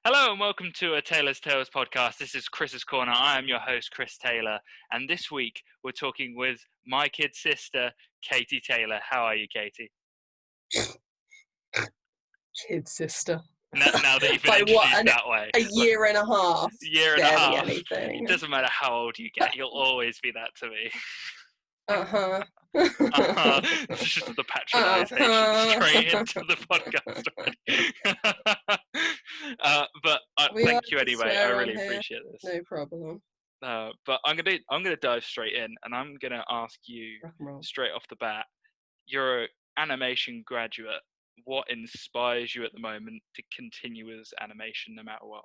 Hello and welcome to a Taylor's Tales podcast. This is Chris's Corner. I am your host, Chris Taylor, and this week we're talking with my kid sister, Katy Taylor. How are you, Katy? Kid sister. Now that you've been Like what? introduced that way, A year and a half. year and a Barely half. anything. It doesn't matter how old you get, you'll always be that to me. Uh-huh. This is just the patronisation straight into the podcast already. But We thank are you to anyway. I swear on really here. appreciate this. No problem. But I'm gonna dive straight in, and I'm gonna ask you Rock and roll. straight off the bat. You're an animation graduate. What inspires you at the moment to continue as animation, no matter what?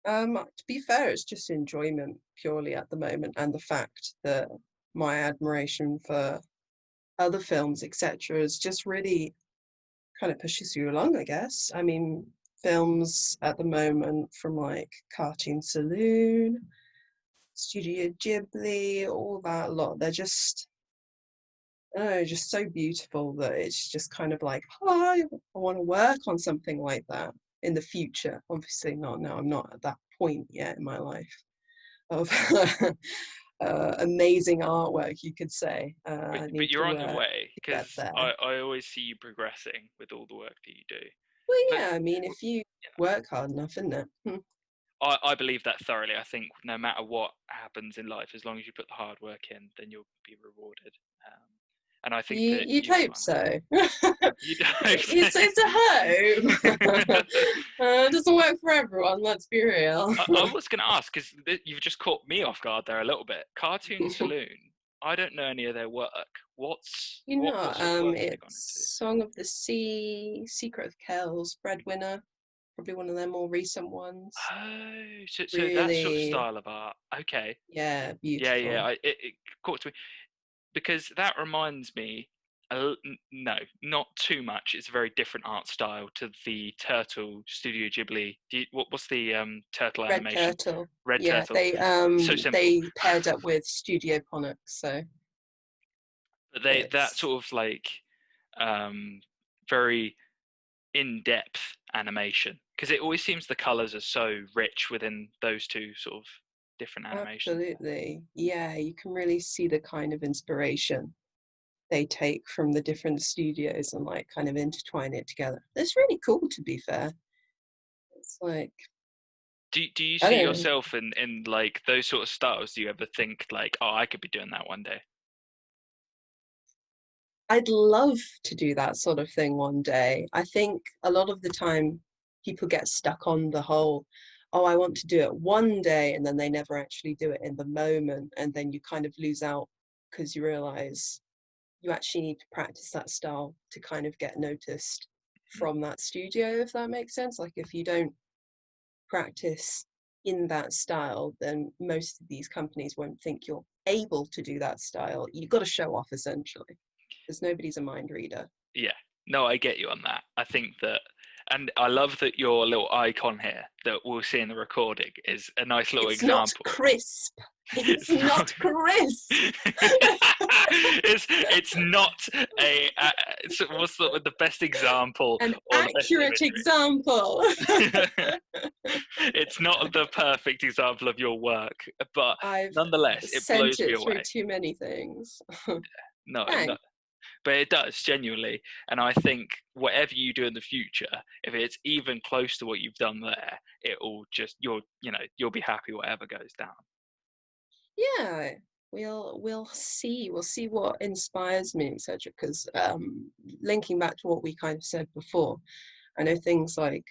To be fair, it's just enjoyment purely at the moment, and the fact that my admiration for other films, etc., is just really kind of pushes you along, I guess. I mean, films at the moment from like Cartoon Saloon, Studio Ghibli, all that lot, they're just, I don't know, just so beautiful that it's just kind of like, oh, I want to work on something like that in the future. Obviously not now, I'm not at that point yet in my life of amazing artwork, you could say. I But need you're on the way, to get because there. I always see you progressing with all the work that you do. Well, But yeah, I mean, if you work hard enough, isn't it? I believe that thoroughly. I think no matter what happens in life, as long as you put the hard work in, then you'll be rewarded. And I think that You'd you're hope spot on. so. You don't. It's a hope. It doesn't work for everyone, let's be real. I was going to ask, because you've just caught me off guard there a little bit. Cartoon Saloon. I don't know any of their work. What sort of work have they gone into? It's Song of the Sea, Secret of Kells, Breadwinner, probably one of their more recent ones. Oh, so that sort of Really, style of art. Okay. yeah, Yeah. beautiful. It caught to me because that reminds me. No, not too much. It's a very different art style to the Turtle Studio Ghibli. What's the turtle Red animation? Turtle. Red Yeah, Turtle. So simple. they paired up with Studio Ponics, so But that it's sort of like um, very in-depth animation, because it always seems the colors are so rich within those two sort of different animations. absolutely, yeah, you can really see the kind of inspiration they take from the different studios and like kind of intertwine it together. It's really cool, to be fair. It's like, Do you I see don't know. yourself in like those sort of styles? Do you ever think like, oh, I could be doing that one day? I'd love to do that sort of thing one day. I think a lot of the time people get stuck on the whole, oh, I want to do it one day, and then they never actually do it in the moment. And then you kind of lose out because you realize you actually need to practice that style to kind of get noticed from that studio, if that makes sense. Like if you don't practice in that style, then most of these companies won't think you're able to do that style. You've got to show off essentially, because nobody's a mind reader. Yeah, no, I get you on that. I think that, and I love that your little icon here that we'll see in the recording is a nice little It's not example. crisp. It's It's not. not crisp. It's not a. What's the best example An or the best accurate example. imagery? It's not the perfect example of your work, but I've nonetheless, it sent blows me it through away. too many things. No, no, Thanks. but it does genuinely, and I think whatever you do in the future, if it's even close to what you've done there, it'll just you'll be happy whatever goes down. Yeah, we'll see. We'll see what inspires me, etc. Because linking back to what we kind of said before, I know things like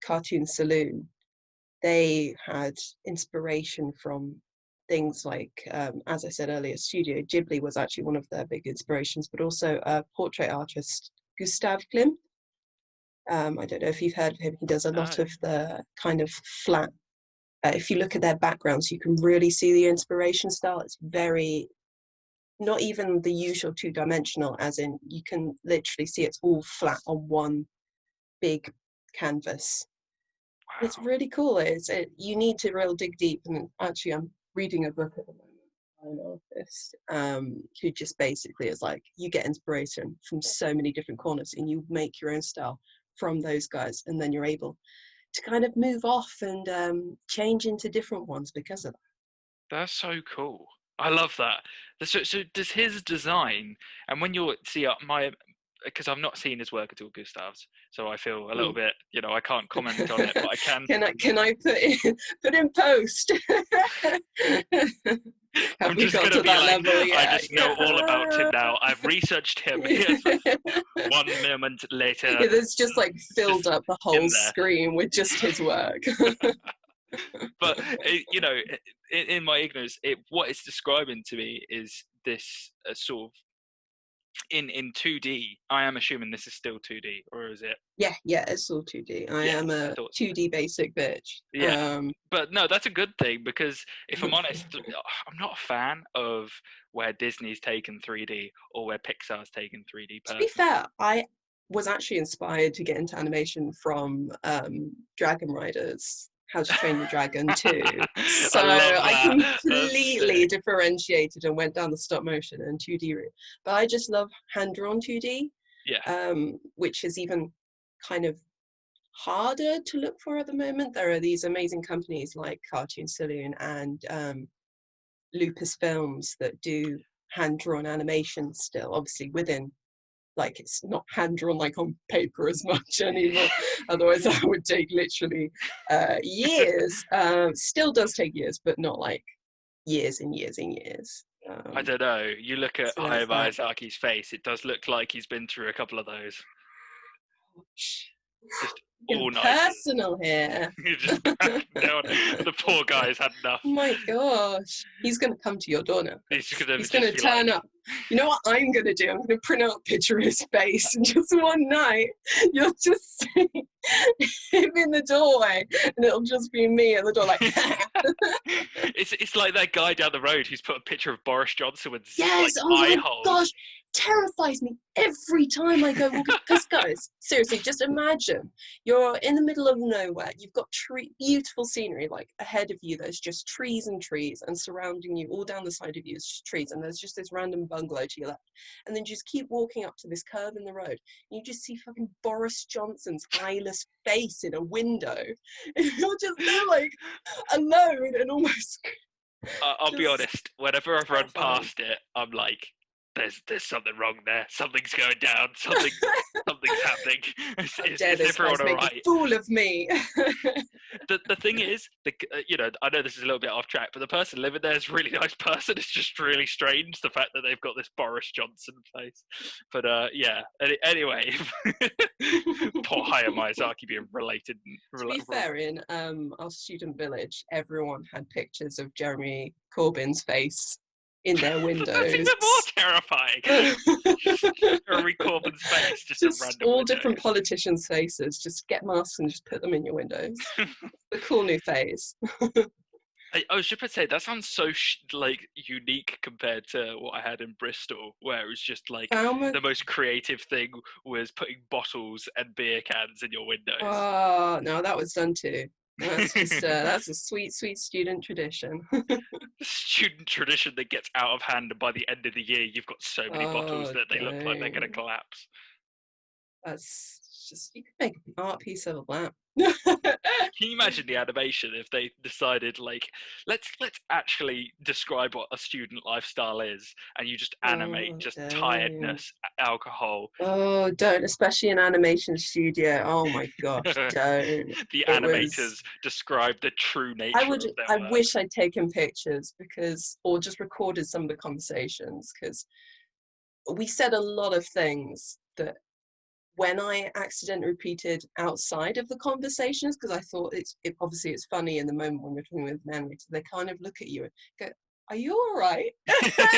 Cartoon Saloon, they had inspiration from things like, as I said earlier, Studio Ghibli was actually one of their big inspirations, but also portrait artist Gustav Klimt. I don't know if you've heard of him. He does a No, lot of the kind of flat. If you look at their backgrounds, you can really see the inspiration style. It's very, not even the usual two-dimensional, as in you can literally see it's all flat on one big canvas. It's wow. really cool. You need to real dig deep. And actually, I'm reading a book at the moment by an artist who just basically is like, you get inspiration from so many different corners and you make your own style from those guys, and then you're able to kind of move off and change into different ones because of that. That's so cool. I love that. So does his design, and when you're see my, because I've not seen his work at all, Gustav's, so I feel a little Mm. bit, I can't comment on it, but I can. Can I put in post? Have I'm we just got gonna to be that like, level I yet? just know all about him now. I've researched him. Here's one moment later, Yeah, there's just like filled just up the whole in there. screen with just his work. But in my ignorance, what it's describing to me is this sort of in 2D. I am assuming this is still 2D, or is it? Yeah, it's all 2D. I Yeah, am I a thought. 2D basic bitch. Yeah, but no, that's a good thing because if I'm honest, I'm not a fan of where Disney's taken 3D or where Pixar's taken 3D To be personally. fair, I was actually inspired to get into animation from Dragon Riders, How to Train Your Dragon 2. So I love I that. That's completely sick. differentiated and went down the stop motion and 2D route. But I just love hand-drawn 2D, Yeah. which is even kind of harder to look for at the moment. There are these amazing companies like Cartoon Saloon and Lupus Films that do hand-drawn animation still, obviously within, like, it's not hand drawn like on paper as much anymore. Otherwise, that would take literally years. Still does take years, but not like years and years and years. I don't know. You look at So Hayao there's that. Miyazaki's face; it does look like he's been through a couple of those. Just Getting all nighters. personal here. You're just cracking down. The poor guy's had enough. My gosh, he's going to come to your door now. He's gonna He's going to just be turn like, up. You know what I'm going to do? I'm going to print out a picture of his face, and just one night, you'll just see him in the doorway, and it'll just be me at the door, like. it's like that guy down the road who's put a picture of Boris Johnson with like Yes, oh eye my holes. gosh, terrifies me every time I go walking. Because guys, seriously, just imagine you're in the middle of nowhere. You've got beautiful scenery like ahead of you. There's just trees and trees, and surrounding you, all down the side of you, is just trees. And there's just this random bungalow to your left. And then just keep walking up to this curve in the road. And you just see fucking Boris Johnson's eyeless face in a window. And you're just there like alone and almost I'll be just honest. Whenever I've run terrifying. past it, I'm like, there's something wrong there. Something's going down. Something's happening. How dare Is this everyone guy's all make a right? fool of me? The thing is, I know this is a little bit off track, but the person living there is a really nice person. It's just really strange the fact that they've got this Boris Johnson face. But yeah. Anyway, poor Hayao Miyazaki being related. To be fair, in our student village, everyone had pictures of Jeremy Corbyn's face in their That's windows. even more terrifying. Just Jeremy Corbyn's face, just in Just random all different windows. politicians' faces. Just get masks and just put them in your windows. The cool new phase. I should say that sounds so like unique compared to what I had in Bristol, where it was just like Falmouth. the most creative thing was putting bottles and beer cans in your windows. Oh no, that was done too. That's just that's a sweet, sweet student tradition. Student tradition that gets out of hand, and by the end of the year, you've got so many bottles Oh, that they look like they're going to don't. collapse. That's just, you could make an art piece out of that. Can you imagine the animation if they decided like let's actually describe what a student lifestyle is, and you just animate Oh, just don't. tiredness, alcohol, Oh, don't, especially in animation studio. Oh my gosh, don't. the It was, animators describe the true nature of their I work. wish I'd taken pictures because, or just recorded some of the conversations because we said a lot of things that when I accidentally repeated outside of the conversations, because I thought obviously it's funny in the moment when you're talking with an animator, they kind of look at you and go, "Are you all right?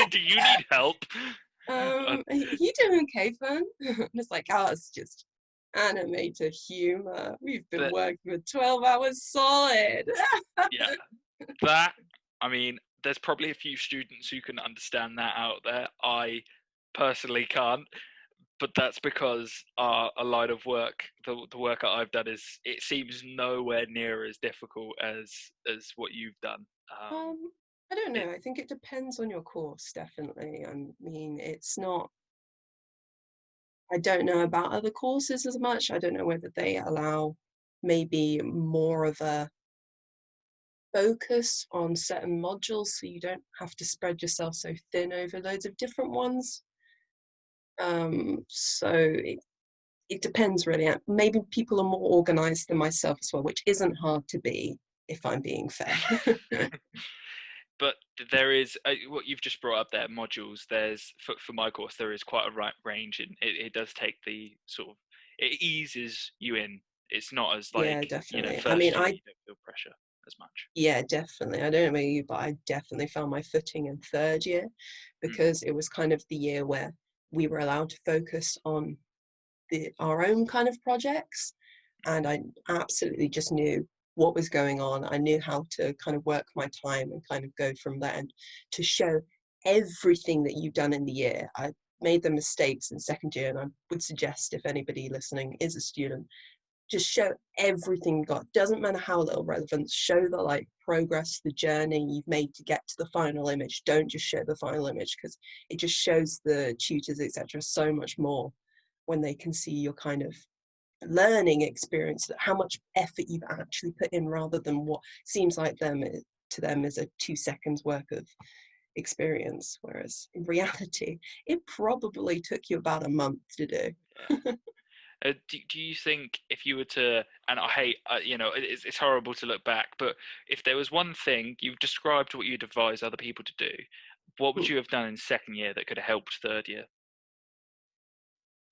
Do you need help? Are you doing okay, fun?" And it's like, oh, it's just animator humor. We've been But working for 12 hours solid. yeah, that I mean, there's probably a few students who can understand that out there. I personally can't, but that's because a line of work, the work that I've done is it seems nowhere near as difficult as what you've done. Um, I don't It, know. I think it depends on your course, definitely. I mean, it's not, I don't know about other courses as much. I don't know whether they allow maybe more of a focus on certain modules so you don't have to spread yourself so thin over loads of different ones. So it depends really. Maybe people are more organized than myself as well, which isn't hard to be if I'm being fair. But there is what you've just brought up there, modules. There's for my course, there is quite a right range, and it does take the sort of, it eases you in. It's not as like, Yeah, definitely. I mean, first year you don't feel pressure as much. yeah, definitely. I don't know about you, but I definitely found my footing in third year Mm, because it was kind of the year where we were allowed to focus on our own kind of projects. And I absolutely just knew what was going on. I knew how to kind of work my time and kind of go from there, and to show everything that you've done in the year. I made the mistakes in second year, and I would suggest if anybody listening is a student, just show everything you got. Doesn't matter how little relevance, show the like progress, the journey you've made to get to the final image. Don't just show the final image, because it just shows the tutors, etc., so much more when they can see your kind of learning experience, how much effort you've actually put in, rather than what seems like to them is a 2 seconds worth of experience, whereas in reality it probably took you about a month to do. yeah. Do you think if you were to, and I hate, it's horrible to look back, but if there was one thing, you've described what you'd advise other people to do, what would you have done in second year that could have helped third year?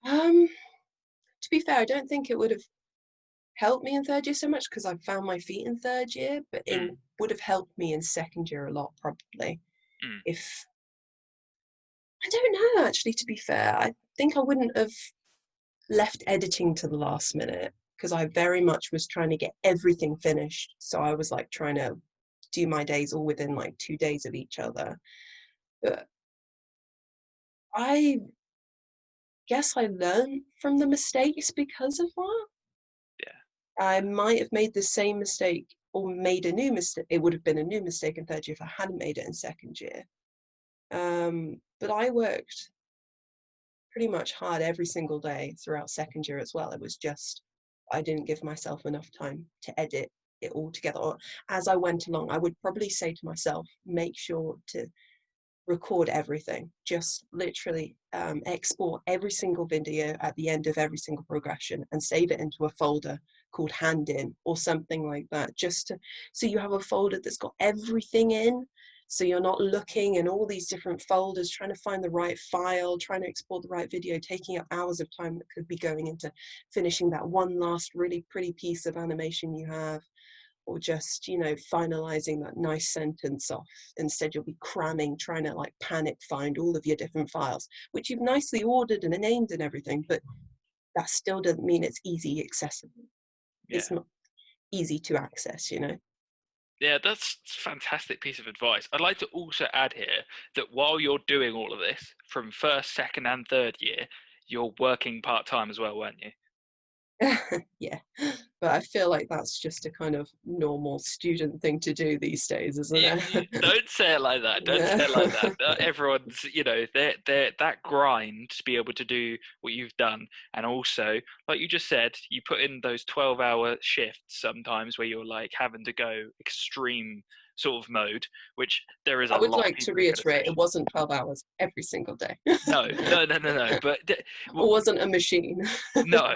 um to be fair, I don't think it would have helped me in third year so much because I found my feet in third year, but in Mm, would have helped me in second year a lot probably. mm, If I don't know, actually, to be fair, I think I wouldn't have left editing to the last minute because I very much was trying to get everything finished. So I was like trying to do my days all within like 2 days of each other. But I guess I learned from the mistakes because of that. yeah, I might have made the same mistake or made a new mistake. It would have been a new mistake in third year if I hadn't made it in second year. But I worked pretty much hard every single day throughout second year as well. It was just I didn't give myself enough time to edit it all together. Or as I went along, I would probably say to myself, make sure to record everything. Just literally export every single video at the end of every single progression and save it into a folder called hand in or something like that, just to, so you have a folder that's got everything in, so you're not looking in all these different folders trying to find the right file, trying to export the right video, taking up hours of time that could be going into finishing that one last really pretty piece of animation you have, or just, finalizing that nice sentence off. Instead, you'll be cramming, trying to like panic find all of your different files, which you've nicely ordered and named and everything, but that still doesn't mean it's easy accessible. yeah. It's not easy to access. Yeah, that's a fantastic piece of advice. I'd like to also add here that while you're doing all of this, from first, second, and third year, you're working part time as well, weren't you? Yeah, but I feel like that's just a kind of normal student thing to do these days, isn't it? Don't say it like that. Don't say it like that. Everyone's, they're that grind to be able to do what you've done, and also, like you just said, you put in those 12-hour shifts sometimes where you're like having to go extreme sort of mode, which there is a I would lot of like to people who can reiterate, it assist. wasn't 12 hours every single day. No, no, no, no, no. But I wasn't a machine. no,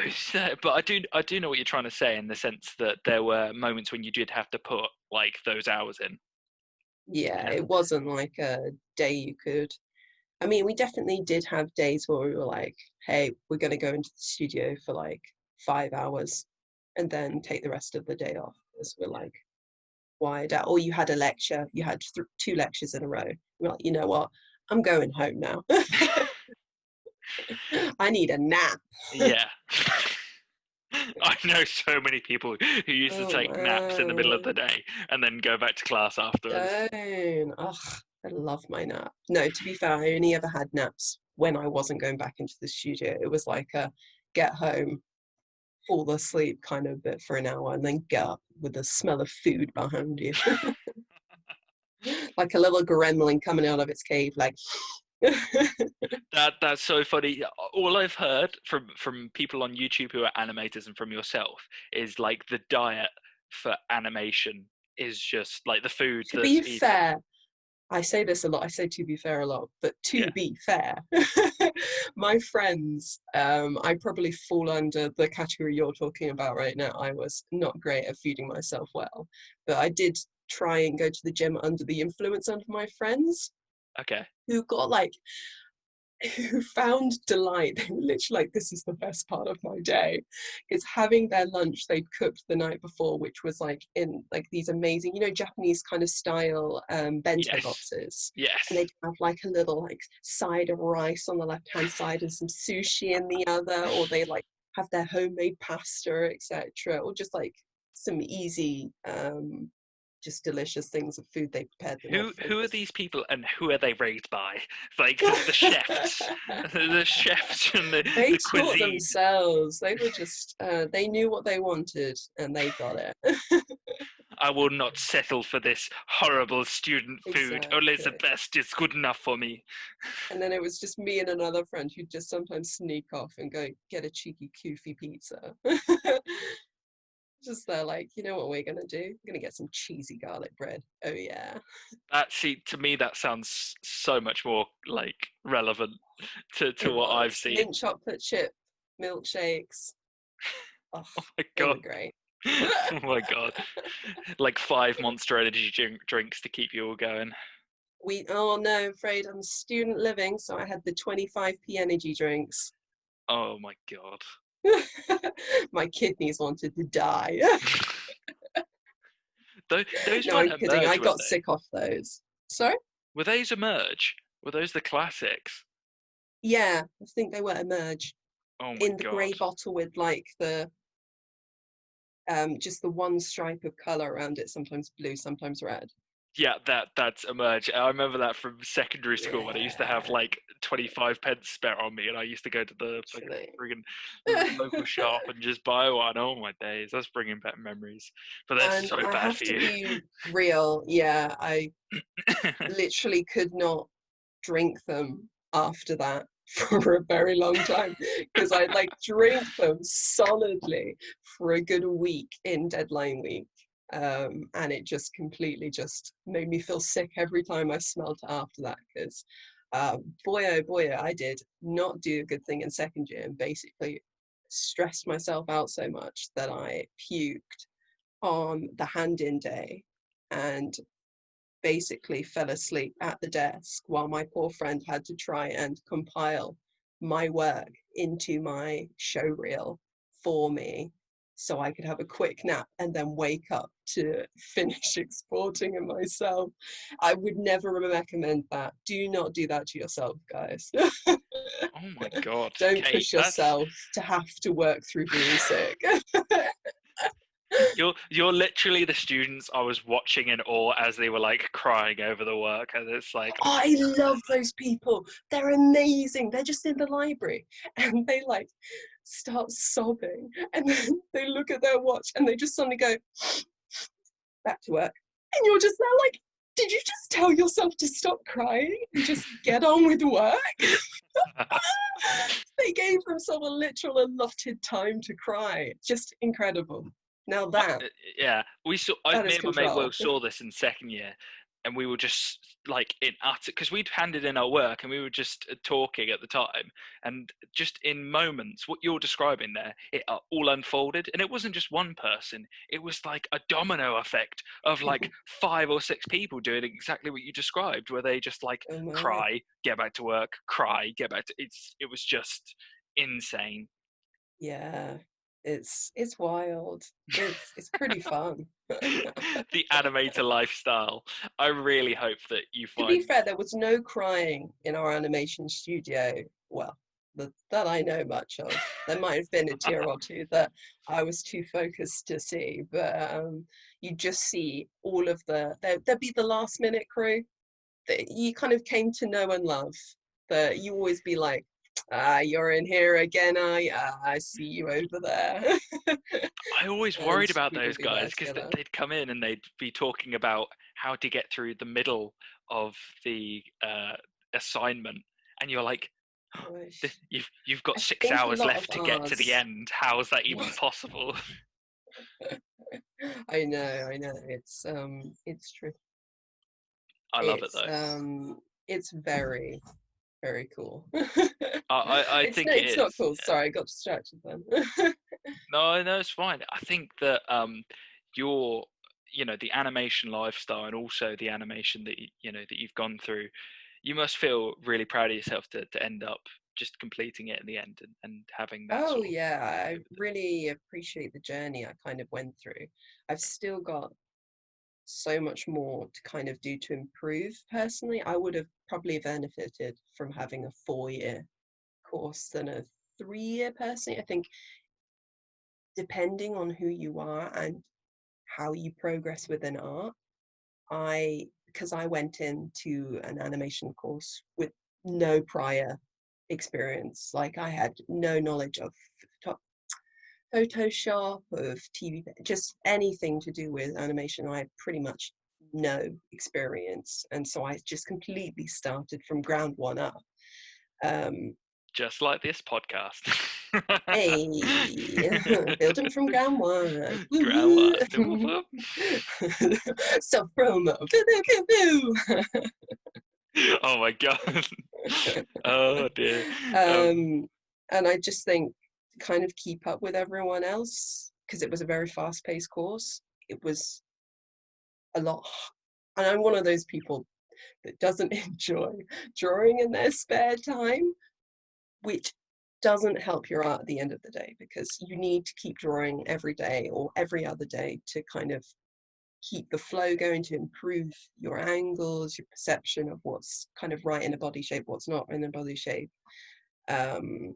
but I do know what you're trying to say in the sense that there were moments when you did have to put like those hours in. Yeah, Yeah. it wasn't like a day you could. I mean, we definitely did have days where we were like, hey, we're going to go into the studio for like 5 hours and then take the rest of the day off because we're like wired out. Or you had a lecture, you had 2 lectures in a row. You're like, you know what? I'm going home now. I need a nap. Yeah. I know so many people who used to Oh take naps in the middle of the man, day and then go back to class afterwards. don't. Ugh, I love my nap. No, to be fair, I only ever had naps when I wasn't going back into the studio. It was like a get home, fall asleep kind of bit for an hour, and then get up with the smell of food behind you. Like a little gremlin coming out of its cave, like, That's so funny. All I've heard from people on YouTube who are animators and from yourself is like the diet for animation is just like the food To that's be eaten. fair, I say this a lot. I say to be fair a lot, but to Yeah. be fair, my friends, I probably fall under the category you're talking about right now. I was not great at feeding myself well, but I did try and go to the gym under the influence of my friends Okay. who got like who found delight. They were literally like, this is the best part of my day. It's having their lunch they'd cooked the night before, which was like in like these amazing, Japanese kind of style bento Yes. boxes. And Yes. they'd have like a little like side of rice on the left hand side and some sushi in the other, or they like have their homemade pasta, etc. Or just like some easy just delicious things of food they prepared the night before. Who are these people and who are they raised by? Like the chefs, the chefs and They the taught cuisine. themselves. They were just, they knew what they wanted and they got it. I will not settle for this horrible student food. Only the Exactly. best is good enough for me. And then it was just me and another friend who'd just sometimes sneak off and go get a cheeky Koofy pizza. Just there, like, you know what we're gonna do? We're gonna get some cheesy garlic bread. Oh yeah. That see to me that sounds so much more like relevant to It what I've was. seen. Mint chocolate chip milkshakes. Oh, Oh my they god. were great. Oh my god. Like 5 Monster Energy drinks to keep you all going. Oh no, I'm afraid I'm student living, so I had the 25p energy drinks. Oh my god. My kidneys wanted to die. Those No, weren't I'm kidding. I emerge, were got they? sick off those. Sorry? Were those emerge? Were those the classics? Yeah, I think they were Emerge Oh my in the god. grey bottle with like the just the one stripe of colour around it, sometimes blue, sometimes red. Yeah, that's emerge. I remember that from secondary school when I used to have Yeah, like 25 pence spare on me, and I used to go to the fucking literally. friggin' local shop and just buy one. Oh my days, that's bringing back memories. But that's And so I bad have for to you. be real, yeah, I literally could not drink them after that for a very long time because I like drink them solidly for a good week in deadline week. And it just completely just made me feel sick every time I smelled it after that because boy oh boy I did not do a good thing in second year and basically stressed myself out so much that I puked on the hand-in day and basically fell asleep at the desk while my poor friend had to try and compile my work into my show reel for me so I could have a quick nap and then wake up to finish exporting it myself. I would never recommend that. Do not do that to yourself, guys. Oh my god, Don't Kate, push that's yourself to have to work through being sick. you're literally the students I was watching in awe as they were like crying over the work, and it's like, oh my I god. love those people. They're amazing. They're just in the library and they like start sobbing and then they look at their watch and they just suddenly go back to work. And you're just there like, did you just tell yourself to stop crying and just get on with work? They gave themselves a literal allotted time to cry. Just incredible. Now Uh, that yeah, we saw. that Me is and my mate Will control. saw this in second year, and we were just like in utter because we'd handed in our work and we were just talking at the time, and just in moments, what you're describing there, it all unfolded, and it wasn't just one person; it was like a domino effect of like 5 or 6 people doing exactly what you described, where they just like Oh my. cry, get back to work, cry, get back to. It was just insane. Yeah. It's wild. It's pretty fun. The animator lifestyle. I really hope that you To be find. fair, there was no crying in our animation studio. Well, that I know much of. There might have been a tear or two that I was too focused to see, but you just see all of there'd be the last minute crew that you kind of came to know and love. That you always be like, ah, you're in here again, I see you over there. I always And worried about we those would be there guys because together. they'd come in and they'd be talking about how to get through the middle of the assignment, and you're like, Gosh. you've got I 6 think a hours lot of left to get to the ours. end. How is that even possible? I know. It's true. I love it It's though. um, it's very, very cool. I It's think no, it it's not is. cool. Sorry, I got distracted then. No, no, it's fine. I think that your, the animation lifestyle and also the animation that that you've gone through, you must feel really proud of yourself to end up just completing it in the end and having that Oh sort of yeah, I over really appreciate the journey I kind of went through. I've still got so much more to kind of do to improve personally. I would have probably benefited from having a 4-year course than a 3-year personally. I think depending on who you are and how you progress within art, because I went into an animation course with no prior experience, like I had no knowledge of Photoshop, of TV, just anything to do with animation. I had pretty much no experience, and so I just completely started from ground one up. Um, just like this podcast. hey, building from ground one. Woo Ground one. Whoop, woo. whoop. Self promo. Oh my god. Oh dear. Um, and I just think to kind of keep up with everyone else, because it was a very fast paced course, it was a lot. And I'm one of those people that doesn't enjoy drawing in their spare time, which doesn't help your art at the end of the day, because you need to keep drawing every day or every other day to kind of keep the flow going, to improve your angles, your perception of what's kind of right in a body shape, what's not in a body shape. Um,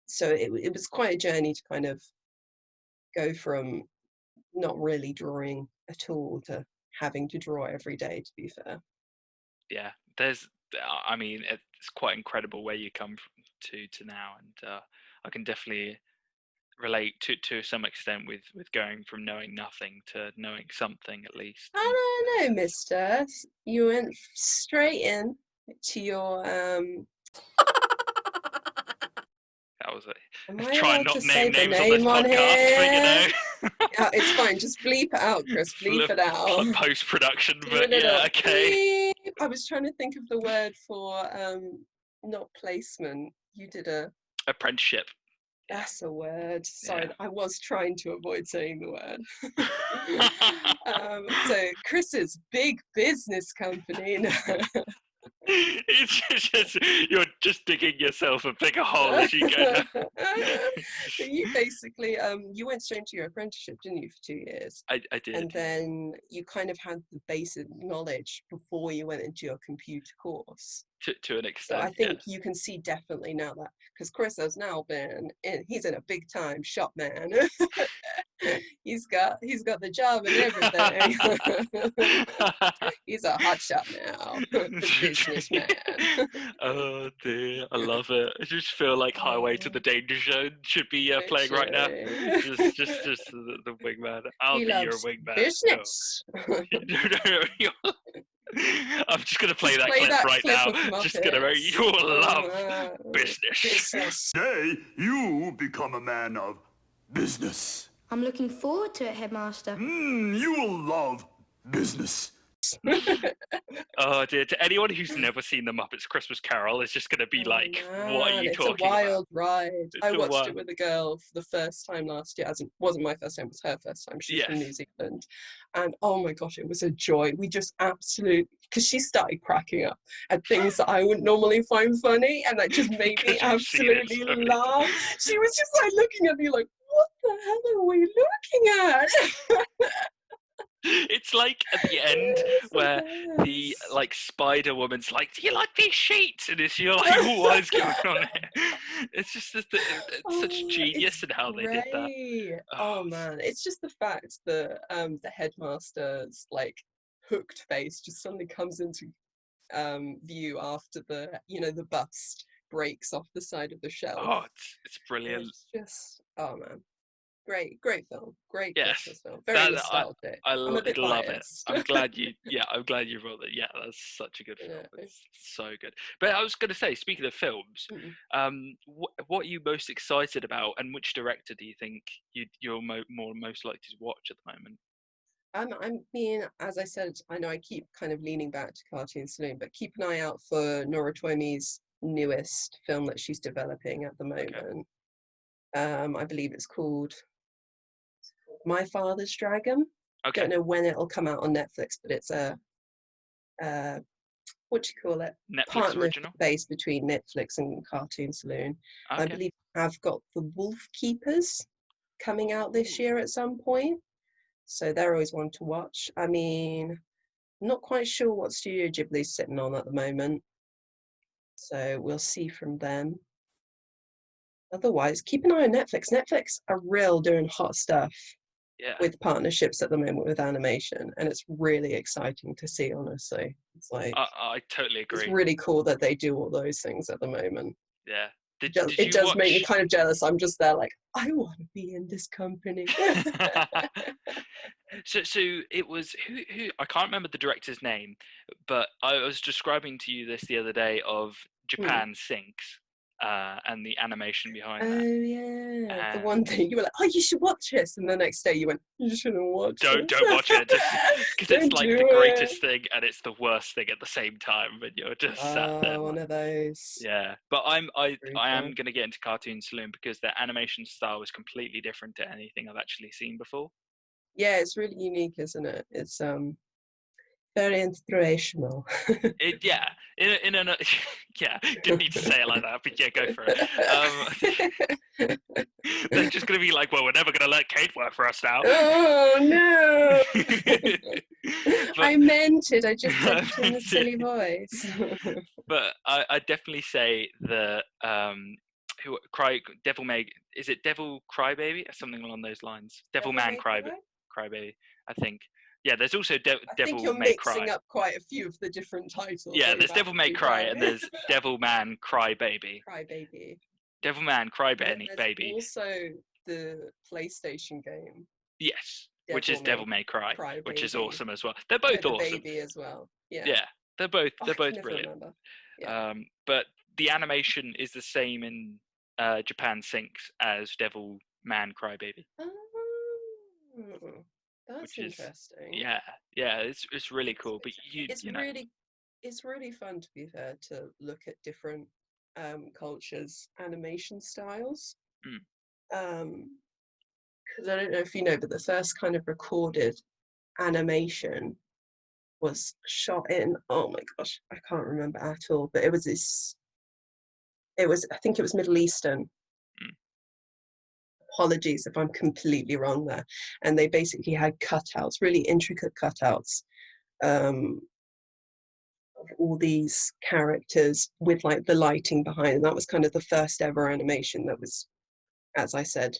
so it was quite a journey to kind of go from not really drawing at all to having to draw every day, to be fair. Yeah, I mean, it's quite incredible where you come from to now, and I can definitely relate to some extent with going from knowing nothing to knowing something at least. And I don't know, mister. You went straight in to your that was it. am I Try and allowed not to say name the names on this name on podcast, but here? It's fine, just bleep it out, Chris. Bleep it out. post production. Do a But yeah, little okay. beep. I was trying to think of the word for not placement. You did a Apprenticeship. Yeah, That's a word. yeah. Sorry, I was trying to avoid saying the word. So Chris's big business company. It's just you're just digging yourself a bigger hole as you go down. So you basically you went straight into your apprenticeship, didn't you, for 2 years? I did, And yeah. then you kind of had the basic knowledge before you went into your computer course. To an So I extent, yeah. think you can see definitely now that because Chris has now he's in a big time shop, man. He's got the job and everything. He's a hot shot now, the businessman. Oh dear, I love it. I just feel like Highway to the Oh, Danger Zone should be playing right now. literally. Just the wingman. I'll He be your loves wingman. No, business. no, no. I'm just gonna play Just that play clip that right clip now. of Just gonna Muppets. you will love business. Business. Today, you become a man of business. I'm looking forward to it, Headmaster. You will love business. Oh dear, to anyone who's never seen the Muppets Christmas Carol, it's just gonna be Oh like, what are man, you it's a talking about? wild ride. It's I a watched it what? with a girl for the first time last year. As it wasn't my first time, it was her first time. She's from Yes. New Zealand. And oh my gosh, it was a joy. We just absolutely, because she started cracking up at things that I wouldn't normally find funny. And that just made me Because you've seen it absolutely so many laugh. She was just like looking at me like, what the hell are we looking at? It's like at the end It's the where the best. like Spider Woman's like, "Do you like these sheets?" And it's you're like, "What is going on here?" It's just it's such Oh, genius it's in how they did that. great. Oh, Oh man, it's just the fact that the headmaster's like hooked face just suddenly comes into view after the bust breaks off the side of the shelf. it's brilliant. It's just oh man. Great film. Great Yes, Christmas film. Very that nostalgic. I I'm a bit love it. biased. I'm glad you brought it. Yeah, that's such a good film. Yeah. It's so good. But I was going to say, speaking of films, Mm. what are you most excited about, and which director do you think you're most likely to watch at the moment? I'm being, as I said, I know I keep kind of leaning back to Cartoon Saloon, but keep an eye out for Nora Twomey's newest film that she's developing at the Okay. moment. I believe it's called My Father's Dragon. Okay. Don't know when it'll come out on Netflix, but it's a what do you call it? Netflix Partner original. base between Netflix and Cartoon Saloon. I Okay. believe I've got The Wolf Keepers coming out this Ooh. year at some point. So they're always one to watch. I mean, I'm not quite sure what Studio Ghibli's sitting on at the moment. So we'll see from them. Otherwise, keep an eye on Netflix. Netflix are real doing hot stuff Yeah. with partnerships at the moment with animation. And it's really exciting to see, honestly. It's like, I totally it's agree. really cool that they do all those things at the moment. Yeah. Did It you does make me watch? kind of jealous. I'm just there like, I want to be in this company. So it was who I can't remember the director's name, but I was describing to you this the other day of Japan Sinks, and the animation behind Oh that. yeah, the And one thing you were like, oh, you should watch this, and the next day you went, you shouldn't watch don't this. watch it, just because it's Don't like do the it. greatest thing and it's the worst thing at the same time, and you're just sat there Oh, one like, of those. yeah. But I am Brutal. gonna get into Cartoon Saloon because their animation style is completely different to anything I've actually seen before. Yeah, it's really unique, isn't it? It's very inspirational. Yeah, in a yeah, didn't need to say it like that, but yeah, go for it. They're just gonna be like, well, we're never gonna let Kate work for us now. Oh no! But I meant it. I just said it in a silly voice. but I definitely say the Devil May, is it Devil Crybaby or something along those lines? Devil Man Crybaby, I think. Yeah, there's also I think Devil you're May Cry. mixing up quite a few of the different titles. Yeah, What you're there's Devil about to May do, Cry and Brian. there's Devil Man Crybaby. Crybaby. Devil Man And then there's Baby. also the PlayStation game, Yes, which Devil is Devil May May Cry, Cry which is Baby. awesome as well. They're both The awesome. baby as well. Yeah. Yeah, they're both Oh, I can never brilliant. remember. Yeah. But the animation is the same in Japan Sinks as Devil Man Crybaby, Oh, that's which is interesting. yeah, it's really cool. But It's you know, it's really fun, to be fair, to look at different cultures' animation styles. Because I don't know if you know, but the first kind of recorded animation was shot in, oh my gosh, I can't remember at all, but it was I think it was Middle Eastern. Mm. Apologies if I'm completely wrong there. And they basically had cutouts, really intricate cutouts, of all these characters with like the lighting behind. And that was kind of the first ever animation that was, as I said,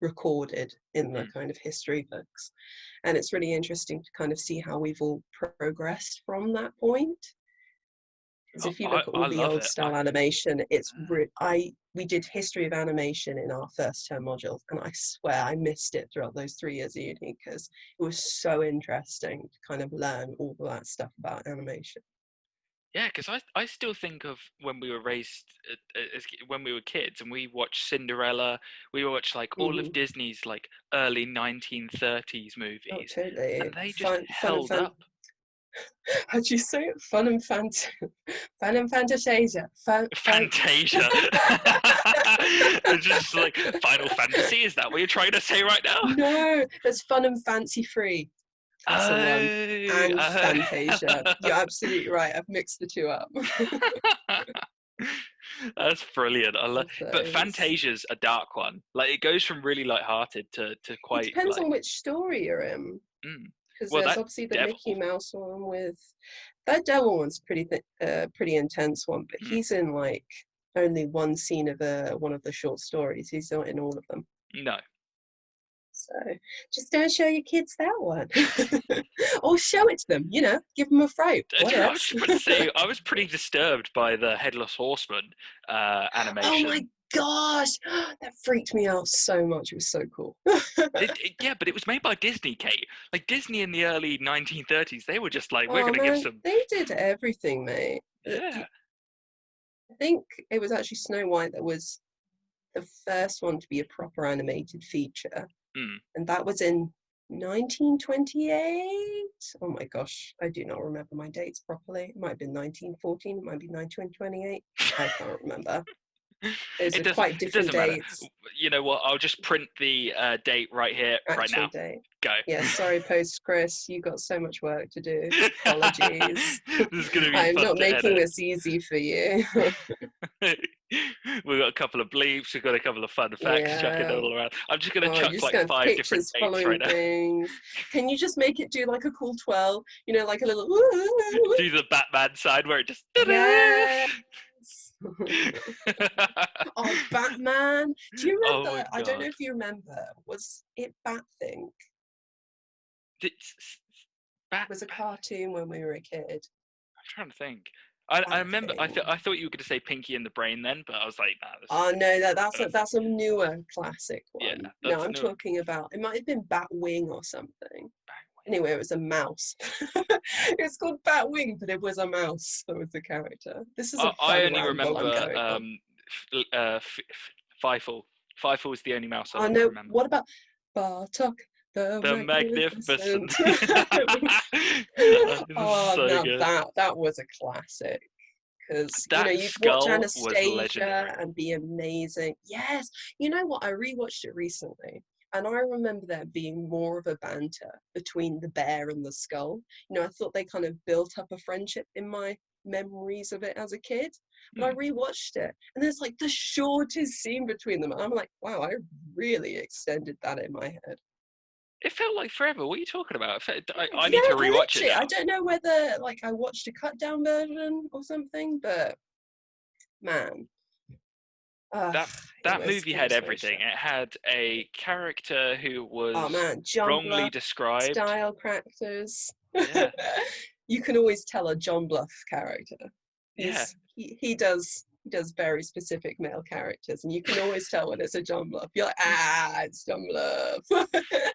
recorded in the kind of history books. And it's really interesting to kind of see how we've all progressed from that point. Because if you look at all I the love old it. style animation, it's we did history of animation in our first term modules, and I swear I missed it throughout those 3 years of uni because it was so interesting to kind of learn all of that stuff about animation. Yeah, because I still think of when we were raised when we were kids and we watched Cinderella, we watched like all of Disney's like early 1930s Oh, movies, totally. and they just held up. How do you say it? Fun and Fantasia. Fantasia. It's just like Final Fantasy. Is that what you're trying to say right now? No, there's Fun and Fancy Free. That's the one. And Fantasia. You're absolutely right. I've mixed the two up. That's brilliant. But Those. Fantasia's a dark one. Like it goes from really light-hearted to quite. It depends like, on which story you're in. Because well, there's that obviously the devil. Mickey Mouse one with that devil one's pretty intense one, but he's in like only one scene of one of the short stories. He's not in all of them. No. So just don't show your kids that one, or show it to them. You know, give them a fright. What else? I was pretty disturbed by the Headless Horseman animation. Oh my gosh, that freaked me out so much. It was so cool. Yeah, but it was made by Disney, Kate. Like Disney in the early 1930s, they were just like, we're Oh going to give man, some. they did everything, mate. Yeah. I think it was actually Snow White that was the first one to be a proper animated feature, and that was in 1928. Oh my gosh, I do not remember my dates properly. It might have been 1914, it might be 1928. I can't remember. Those are quite It different doesn't matter. dates. You know what? I'll just print the date right here, right Actual now. date. Go. Yeah, sorry, post Chris. You got so much work to do. Apologies. This is going to be I'm fun not to making edit. this easy for you. We've got a couple of bleeps. We've got a couple of fun facts chucking Yeah. all around. I'm just going to Oh, you're chuck just like gonna have 5 different pictures dates following right now. things. Can you just make it do like a cool 12? You know, like a little. Do the Batman side where it just. Yes. Oh, Batman. Do you Oh my remember? I don't know god. if you remember. Was it Batthink? Bat. It was a cartoon when we were a kid. I'm trying to think. I remember. I Batthing. thought you were going to say Pinky and the Brain then, but I was like, nah. Oh no, that's a newer classic Yeah, one. No, that's a I'm new talking about. It might have been Batwing or something. Batwing. Anyway, it was a mouse. It's called Batwing, but it was a mouse that was the character. This is a I fun only ramble I'm remember going on. Fievel. Fievel is the only mouse I Oh no, remember. what about Bartok the The Magnificent? Magnificent. This is Oh, so now good. that was a classic. Because That you'd watch skull was legendary. Anastasia and be amazing. Yes, you know what? I rewatched it recently, and I remember there being more of a banter between the bear and the skull. You know, I thought they kind of built up a friendship in my memories of it as a kid. But I rewatched it, and there's like the shortest scene between them. I'm like, wow, I really extended that in my head. It felt like forever. What are you talking about? I need Yeah, to rewatch it literally. I now. don't know whether like I watched a cut down version or something, but man. That It that was movie it had was very everything. short. It had a character who Oh was man, John wrongly Bluff described. style characters. Yeah, You can always tell a John Bluff character. yeah. He does very specific male characters, and you can always tell when it's a John Bluff. You're like, it's John Bluff.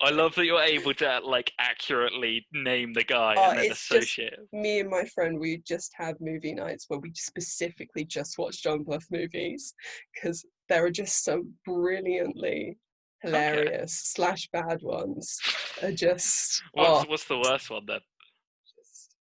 I love that you're able to like accurately name the guy Oh, and then it's just associate him. me and my friend. We just have movie nights where we specifically just watch John Bluff movies because there are just some brilliantly Okay. hilarious slash bad ones. Are just What's the worst one then?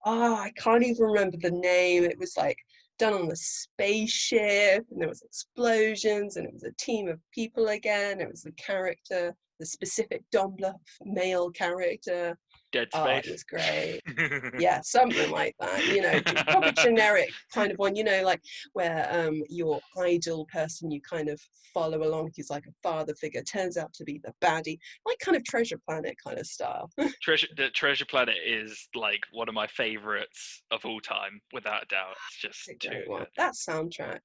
I can't even remember the name. It was like done on a spaceship, and there was explosions, and it was a team of people again. It was the character, the specific Don Bluff male character. Dead Oh, it Space. was great. Yeah, something like that. You know, proper generic kind of one. You know, like where your idol person you kind of follow along, he's like a father figure, turns out to be the baddie, like kind of Treasure Planet kind of style. The Treasure Planet is like one of my favorites of all time, without a doubt. It's just A too great one. good. That soundtrack.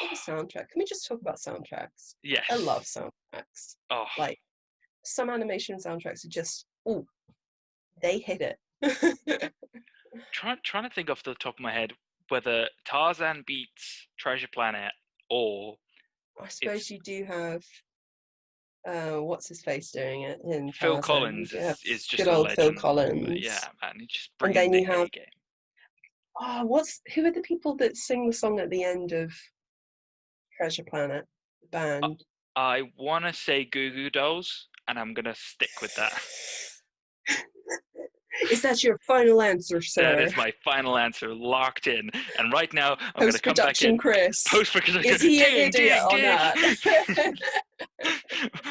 What a soundtrack. Can we just talk about soundtracks? Yes. I love soundtracks. Oh, Like some animation soundtracks are just they hit it. trying to think off the top of my head whether Tarzan beats Treasure Planet or I suppose you do have what's his face doing it in Phil Tarzan. Collins You have is just good a old Phil legend. Collins. Yeah, man, he's just And bringing then the you have A game. who are the people that sing the song at the end of Treasure Planet? The band. I want to say Goo Goo Dolls, and I'm gonna stick with that. Is that your final answer, sir? That is my final answer, locked in. And right now, I'm going to come back in. Post-production Chris. Post-production. Is he an idiot or not?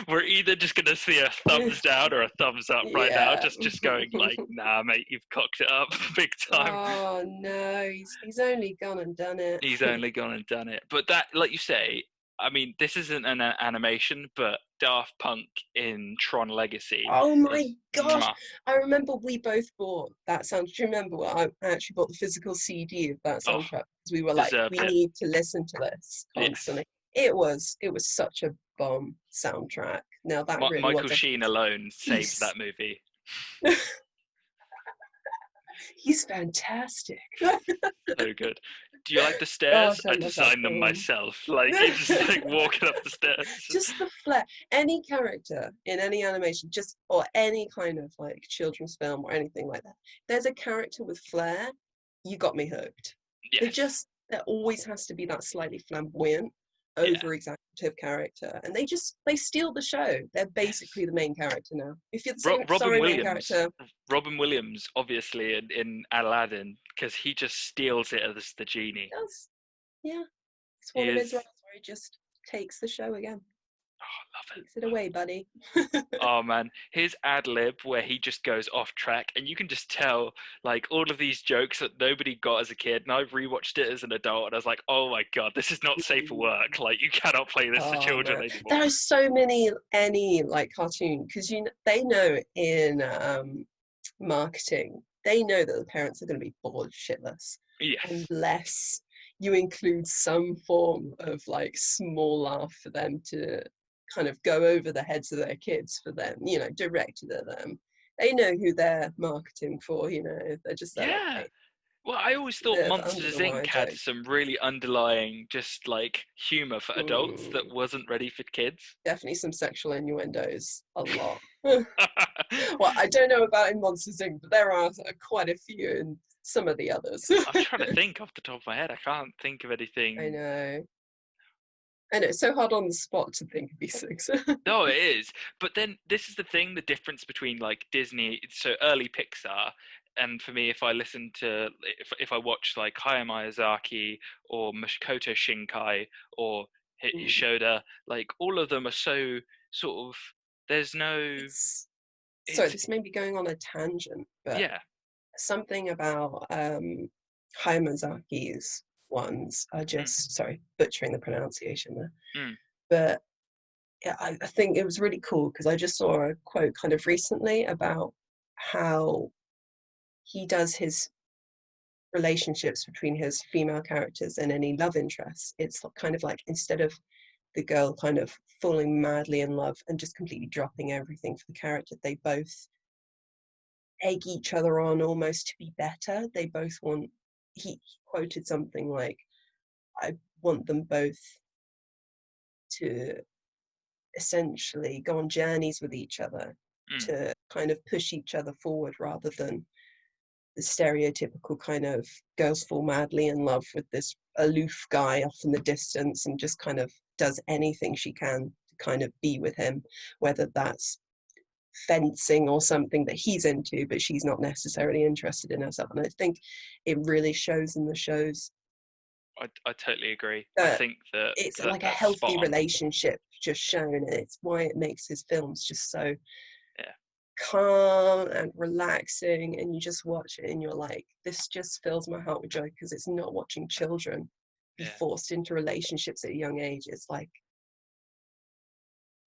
We're either just going to see a thumbs down or a thumbs up right now. Just going like, nah, mate, you've cocked it up big time. Oh, no. He's only gone and done it. He's only gone and done it. But that, like you say, I mean, this isn't an animation, but Daft Punk in Tron Legacy. Oh my gosh! Mwah. I remember we both bought that sound. Do you remember what I actually bought the physical CD of that soundtrack because we were like, we need to listen to this constantly. Yes. It was such a bomb soundtrack. Now that really Michael Sheen alone saves that movie. He's fantastic. So good. Do you like the stairs? Gosh, I I love that designed them film. myself. Like it's just like walking up the stairs. Just the flair. Any character in any animation, just or any kind of like children's film or anything like that. There's a character with flair, you got me hooked. Yes. There always has to be that slightly flamboyant, Yeah. over exaggerative character. And they steal the show. They're Yes. basically the main character now. If you're the Ro- same Robin sorry main Williams. character, Robin Williams, obviously in Aladdin, because he just steals it as the genie. does. Yeah. It's He one of his is. roles where he just takes the show again. Oh, love it. Takes it away, buddy. Oh man, his ad lib where he just goes off track, and you can just tell like all of these jokes that nobody got as a kid. And I've rewatched it as an adult, and I was like, oh my god, this is not safe for work. Like you cannot play this to Oh children no, anymore. there are so many any like cartoon because they know in marketing they know that the parents are going to be bored shitless Yes. unless you include some form of like small laugh for them to kind of go over the heads of their kids for them, directed at them. They know who they're marketing for, they're just like, Yeah. okay, Well, I always thought bit of under Monsters the wire Inc. had joke. some really underlying, just like humor for adults that Mm, wasn't ready for kids. definitely some sexual innuendos, a lot. Well, I don't know about in Monsters Inc., but there are quite a few in some of the others. I'm trying to think off the top of my head. I can't think of I anything. know. I know, it's so hard on the spot to think of these things. No, it is. But then this is the thing, the difference between like Disney, so early Pixar, and for me, if I listen to, if I watch like Hayao Miyazaki or Makoto Shinkai or Mm. Yashoda, like all of them are so sort of, there's no, It's sorry, it's, this may be going on a tangent, but yeah. something about Hayao Miyazaki's ones are Mm, just sorry, butchering the pronunciation there. mm, But yeah, I think it was really cool because I just saw a quote kind of recently about how he does his relationships between his female characters and any love interests. It's kind of like instead of the girl kind of falling madly in love and just completely dropping everything for the character, they both egg each other on almost to be better. They both want, he quoted something like, I want them both to essentially go on journeys with each other mm. to kind of push each other forward rather than the stereotypical kind of girls fall madly in love with this aloof guy off in the distance and just kind of does anything she can to kind of be with him, whether that's fencing or something that he's into, but she's not necessarily interested in herself. And I think it really shows in the shows I totally agree. I that think that, it's that like a that's spot healthy on. relationship just shown, and it's why it makes his films just so Yeah. calm and relaxing, and you just watch it and you're like, this just fills my heart with joy because it's not watching children be Yeah. forced into relationships at a young age. It's like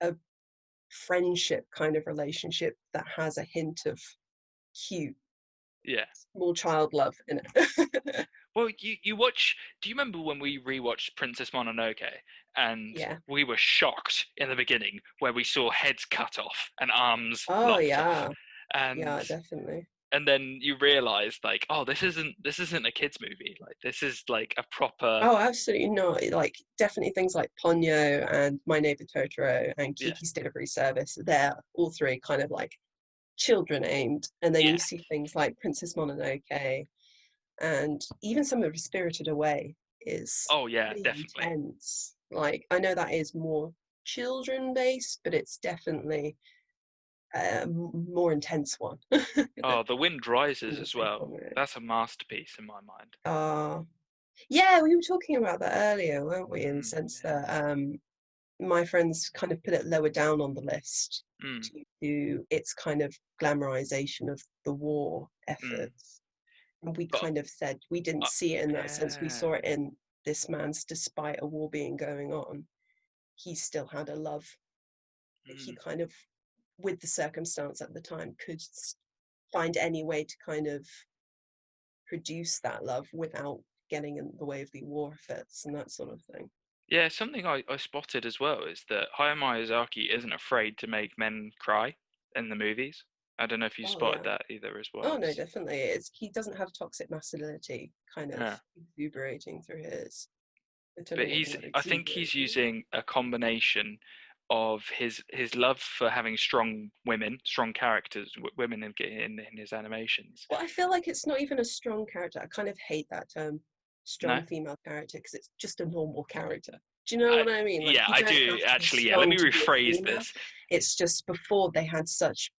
a friendship kind of relationship that has a hint of cute Yeah. small child love in it. Well, you watch. Do you remember when we rewatched Princess Mononoke and Yeah. we were shocked in the beginning where we saw heads cut off and arms Oh lopped off, yeah. and Yeah, definitely. then you realise like, oh, this isn't a kids movie. Like this is like a proper, Oh, absolutely not. Like definitely things like Ponyo and My Neighbor Totoro and yeah, Kiki's Delivery Service. They're all three kind of like children aimed. And then yeah. you see things like Princess Mononoke and even some of Spirited Away is Oh yeah, pretty definitely. intense. Like I know that is more children based, but it's definitely a more intense one. Oh, The Wind Rises Than the as same well. one, really. That's a masterpiece in my mind. Yeah, we were talking about that earlier, weren't we? In the Mm, sense yeah. that my friends kind of put it lower down on the list Mm, due to its kind of glamorization of the war mm. efforts. And we But kind of said we didn't see it in that sense. We yeah. saw it in this man's, despite a war being going on, he still had a love that he Mm. kind of, with the circumstance at the time, could find any way to kind of produce that love without getting in the way of the war efforts and that sort of thing. Yeah, something I spotted as well is that Hayao Miyazaki isn't afraid to make men cry in the movies. I don't know if you Oh spotted yeah. that either as Oh well. no, definitely. He doesn't have toxic masculinity kind of Yeah. exuberating through his. I don't know But what the word I think he's exuberating. using a combination of his love for having strong women, strong characters, women in his animations. Well, I feel like it's not even a strong character. I kind of hate that term, No, strong female character, because it's just a normal character. Do you know what I mean? Like, yeah, you I don't do have to be actually. Yeah, let strong me to be a rephrase female. this. It's just before they had such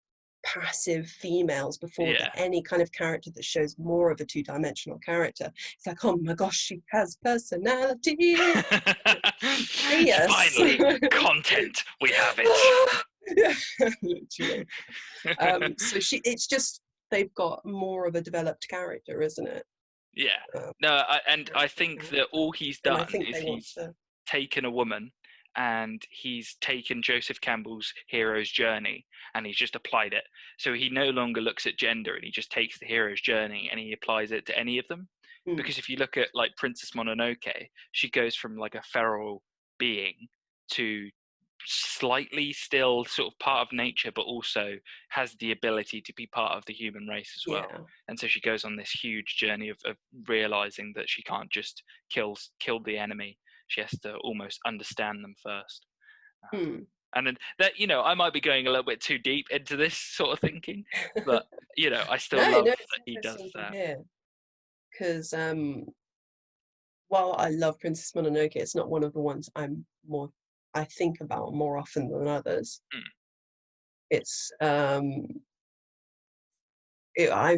passive females, before Yeah. any kind of character that shows more of a two-dimensional character. It's like, oh my gosh, she has personality. Fierce. Finally, content. We have it. Yeah, literally. So it's just they've got more of a developed character, isn't it? Yeah. Um, No, I Character think character. that all he's And I done think is they want he's to. taken a woman and he's taken Joseph Campbell's hero's journey and he's just applied it. So he no longer looks at gender and he just takes the hero's journey and he applies it to any of them. Because if you look at like Princess Mononoke, she goes from like a feral being to slightly still sort of part of nature, but also has the ability to be part of the human race as well. Yeah. And so she goes on this huge journey of realizing that she can't just kill the enemy. She has to almost understand them first. And then that, I might be going a little bit too deep into this sort of thinking, but I still No, love no, it's that he does interesting to that. hear because while I love Princess Mononoke, it's not one of the ones I think about more often than others. It's I've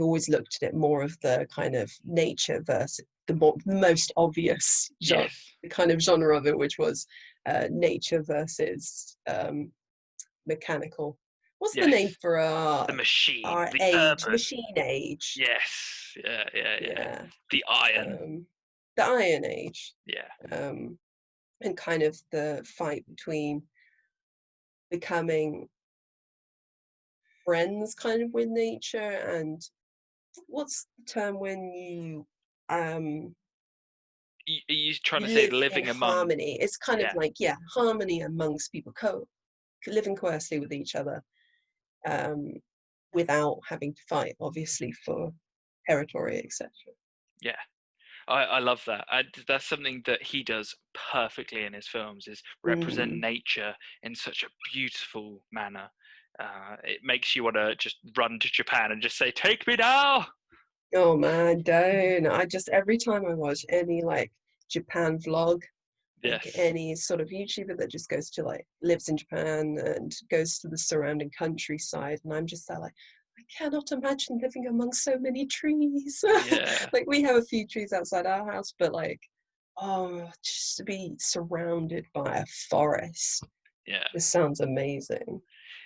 always looked at it more of the kind of nature versus the most obvious genre, Yes. the kind of genre of it, which was nature versus mechanical. What's the name Yes. for The machine, our the age, urban. machine age? Yes. Yeah. Yeah, The iron. the Iron Age, Yeah. and kind of the fight between becoming friends kind of with nature and what's the term when you Are you trying to say live in living among? harmony? It's kind of Yeah. like, yeah, harmony amongst people, living coercively with each other, without having to fight, obviously, for territory, etc. Yeah. I love that. That's something that he does perfectly in his films, is represent nature in such a beautiful manner. It makes you want to just run to Japan and just say, "Take me now!" Oh man, don't. I just, every time I watch any like Japan vlog, like Yes. any sort of YouTuber that just goes to like lives in Japan and goes to the surrounding countryside, and I'm just there like, I cannot imagine living among so many trees. Yeah. Like we have a few trees outside our house, but like, oh, just to be surrounded by a forest. Yeah. This sounds amazing.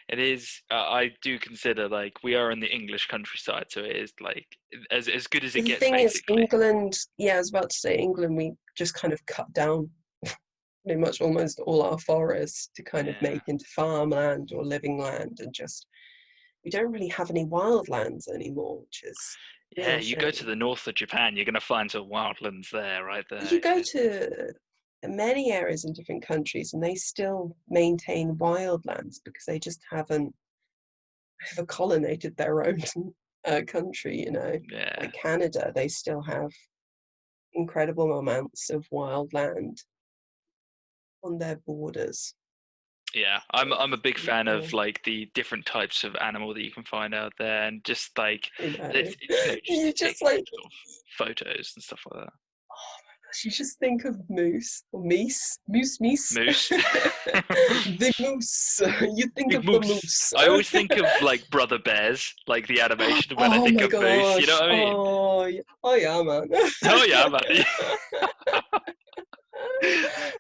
It is. I do consider like we are in the English countryside, so it is like as good as it The gets, thing is, basically. England, yeah, I was about to say England, we just kind of cut down pretty much almost all our forests to kind of Yeah. make into farmland or living land, and just we don't really have any wildlands anymore, which is a Yeah, real you go to shame. the north of Japan, you're gonna find some wildlands there, right You there. go to many areas in different countries and they still maintain wildlands because they just haven't ever colonated their own country, Yeah. like Canada, they still have incredible amounts of wild land on their borders. Yeah, I'm a big fan Yeah, of like the different types of animal that you can find out there, and just like I know. it's, just You to just take like, sort of photos and stuff like that. oh my gosh, you just think of moose or meese. Moose, The moose. You think big of the moose. moose. I always think of like Brother Bears, like the animation when I Oh think my of moose. You know gosh. what I mean? Oh yeah, man. Oh yeah, man.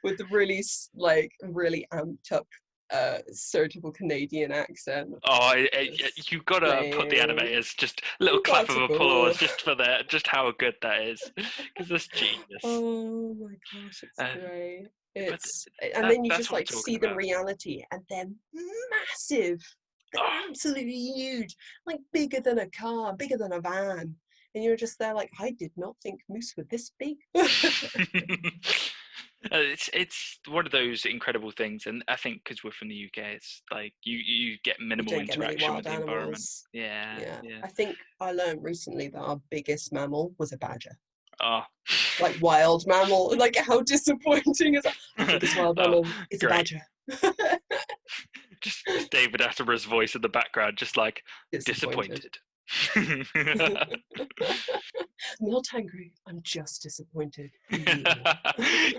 With the really really amped up stereotypical Canadian accent. Oh, Just you gotta put the playing. animators just a little You clap got of to applause go. just for that, just how good that is, because that's genius. Oh my gosh, it's Uh, great. but And then you that's just what I'm like talking see the about. reality and they're massive. They're Oh. absolutely huge, like bigger than a car, bigger than a van. And you're just there like, I did not think moose were this big. It's one of those incredible things, and I think because we're from the UK, it's like you get You minimal don't get many interaction with wild the environment. animals. Yeah, Yeah. yeah. I think I learned recently that our biggest mammal was a badger. Oh, Like wild mammal. Like how disappointing is that? Our biggest wild oh, mammal is a great. badger. Just David Attenborough's voice in the background, just like Disappointed. disappointed. I'm not angry. I'm just disappointed in you.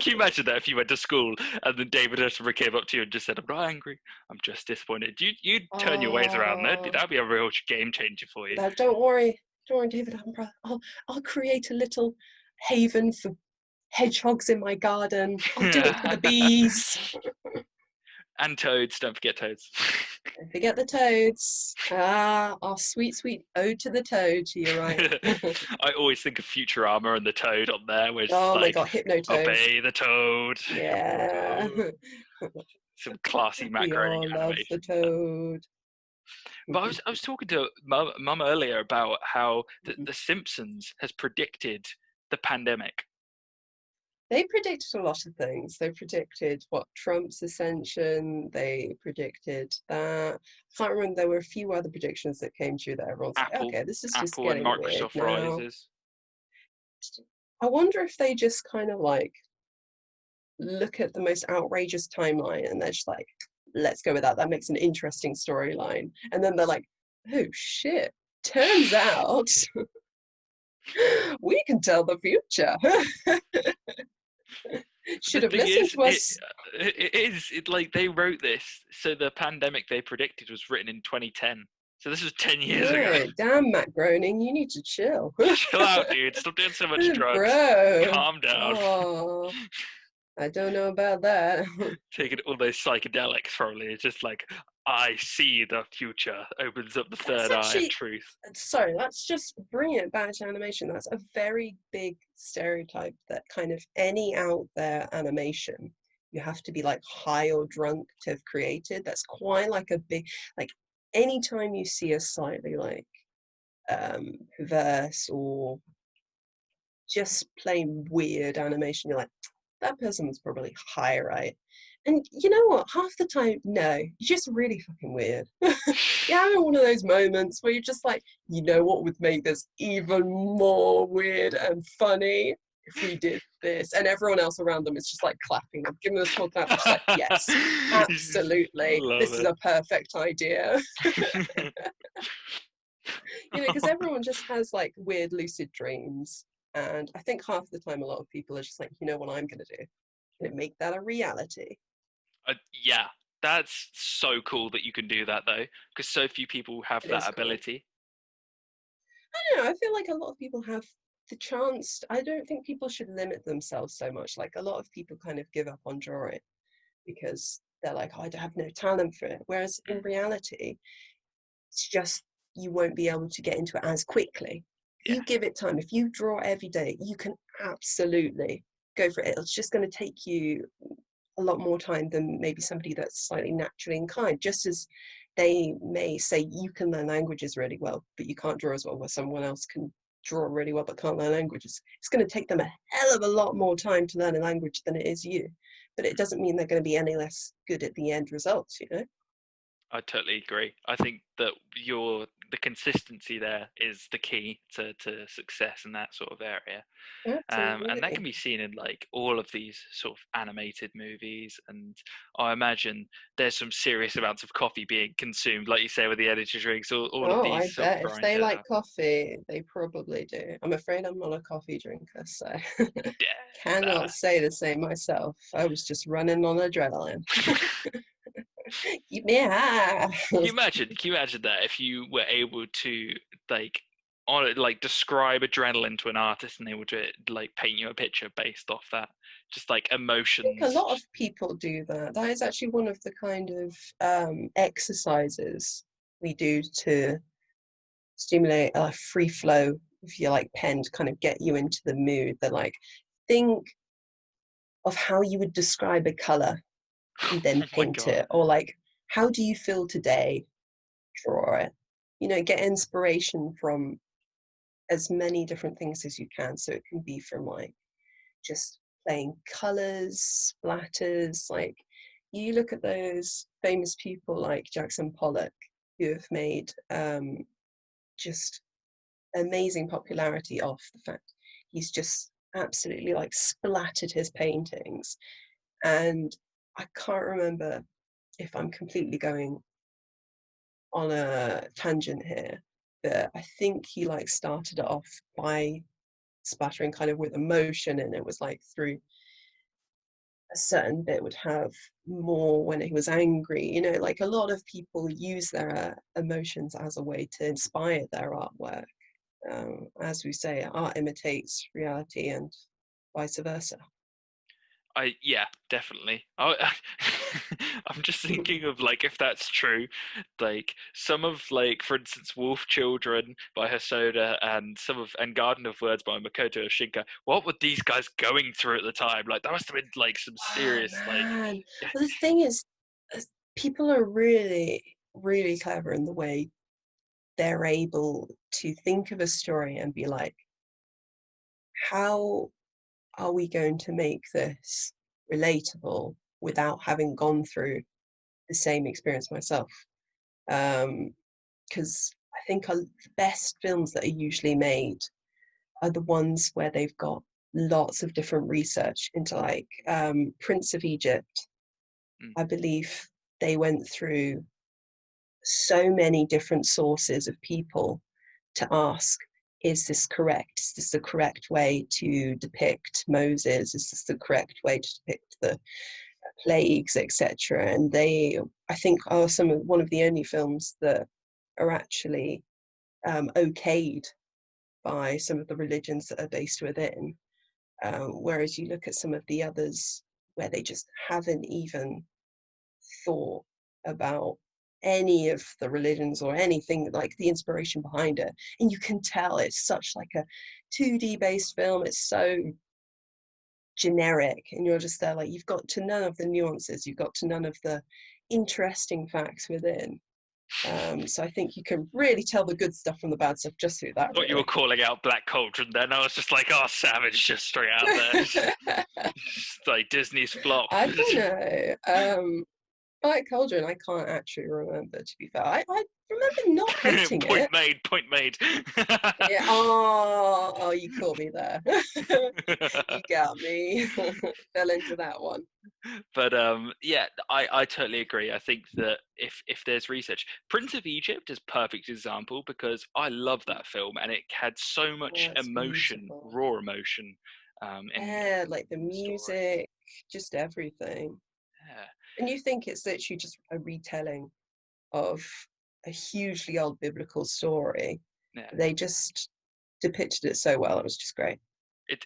Can you imagine that if you went to school and then David Attenborough came up to you and just said, "I'm not angry, I'm just disappointed." You'd turn your ways around. That'd be a real game changer for you. No, don't worry, David Attenborough. I'll create a little haven for hedgehogs in my garden. I'll do it for the bees. And toads, don't forget toads. Don't forget the toads. Our sweet, sweet ode to the toad. You're right. I always think of Futurama and the toad on there, where it's Oh my like, god, Hypno Toad. obey the toad. Yeah. Some classy We macaroni all love the animation. toad. But I was talking to mum earlier about how the Simpsons has predicted the pandemic. They predicted a lot of things. They predicted Trump's ascension. They predicted that. I can't remember. There were a few other predictions that came true that everyone's like, okay, this is just Apple and getting weird Microsoft now. rises. I wonder if they just kind of like look at the most outrageous timeline and they're just like, let's go with that. That makes an interesting storyline. And then they're like, oh shit, turns out we can tell the future. Should have listened to us. It is like they wrote this, so the pandemic they predicted was written in 2010. So this was 10 years ago. Damn, Matt Groening, you need to chill. Chill out, dude. Stop doing so much drugs. Bro. Calm down. Oh, I don't know about that. Taking all those psychedelics probably. It's just like, I see the future. Opens up the third eye of truth. Sorry, let's just bring it back to animation. That's a very big stereotype that kind of any out there animation, you have to be like high or drunk to have created. That's quite like a big, like anytime you see a slightly like perverse or just plain weird animation, you're like, that person was probably high, right? And you know what? Half the time, no, you're just really fucking weird. You're having one of those moments where you're just like, you know what would make this even more weird and funny if we did this? And everyone else around them is just like clapping. I'm giving them a small clap. Just like, yes, absolutely. This is a perfect idea. Because everyone just has like weird lucid dreams. And I think half the time, a lot of people are just like, you know what I'm going to do? I'm going to make that a reality. Yeah, that's so cool that you can do that though, because so few people have that ability. I don't know. I feel like a lot of people have the chance. I don't think people should limit themselves so much. Like a lot of people kind of give up on drawing because they're like, oh, I have no talent for it. Whereas in reality, it's just you won't be able to get into it as quickly. If you give it time, if you draw every day, you can absolutely go for it. It's just going to take you a lot more time than maybe somebody that's slightly naturally inclined. Just as they may say you can learn languages really well, but you can't draw as well, where someone else can draw really well but can't learn languages. It's going to take them a hell of a lot more time to learn a language than it is you. But it doesn't mean they're going to be any less good at the end results, you know? I totally agree. I think that the consistency there is the key to success in that sort of area. And that can be seen in like all of these sort of animated movies, and I imagine there's some serious amounts of coffee being consumed, like you say, with the energy drinks. All of these. I bet if they like coffee, they probably do. I'm afraid I'm not a coffee drinker, so cannot say the same myself. I was just running on adrenaline. Keep me high. Can you imagine that if you were able to describe adrenaline to an artist and they were to like paint you a picture based off that, just like emotions? I think a lot of people do that. That is actually one of the kind of exercises we do to stimulate a free flow of your like pen to kind of get you into the mood. That like think of how you would describe a color and then paint it, or like how do you feel today, draw it, get inspiration from as many different things as you can. So it can be from like just playing colours, splatters. Like, you look at those famous people like Jackson Pollock, who have made just amazing popularity off the fact he's just absolutely like splattered his paintings. And I can't remember if I'm completely going on a tangent here, but I think he like started it off by splattering kind of with emotion, and it was like through a certain bit would have more when he was angry. You know, like a lot of people use their emotions as a way to inspire their artwork. As we say, art imitates reality and vice versa. Yeah, definitely. I'm just thinking of like if that's true, like some of like for instance Wolf Children by Hosoda and Garden of Words by Makoto Shinkai. What were these guys going through at the time? Like that must have been like some Oh serious like man. But the thing is, people are really, really clever in the way they're able to think of a story and be like, how are we going to make this relatable without having gone through the same experience myself? Because I think the best films that are usually made are the ones where they've got lots of different research into, like, Prince of Egypt. mm, I believe they went through so many different sources of people to ask, is this correct? Is this the correct way to depict Moses? Is this the correct way to depict the plagues, etc.? And they, I think, are one of the only films that are actually okayed by some of the religions that are based within. Whereas you look at some of the others where they just haven't even thought about any of the religions or anything, like the inspiration behind it, and you can tell it's such like a 2D based film. It's so generic, and you're just there like, you've got to none of the nuances, you've got to none of the interesting facts within. So I think you can really tell the good stuff from the bad stuff just through that, thought you were really. calling out Black Cauldron then. I was just like, oh, Savage just straight out there. Just like Disney's flop. I don't know. Black Cauldron, I can't actually remember, to be fair. I remember not hating Point it. made, point made. Yeah. Oh, you caught me there. You got me. Fell into that one. But yeah, I totally agree. I think that if there's research, Prince of Egypt is a perfect example because I love that film and it had so much Oh, it's emotion, beautiful. raw emotion, in Yeah, like the the story. music, just everything. Yeah, And you think it's literally just a retelling of a hugely old biblical story. yeah. They just depicted it so well. It was just great.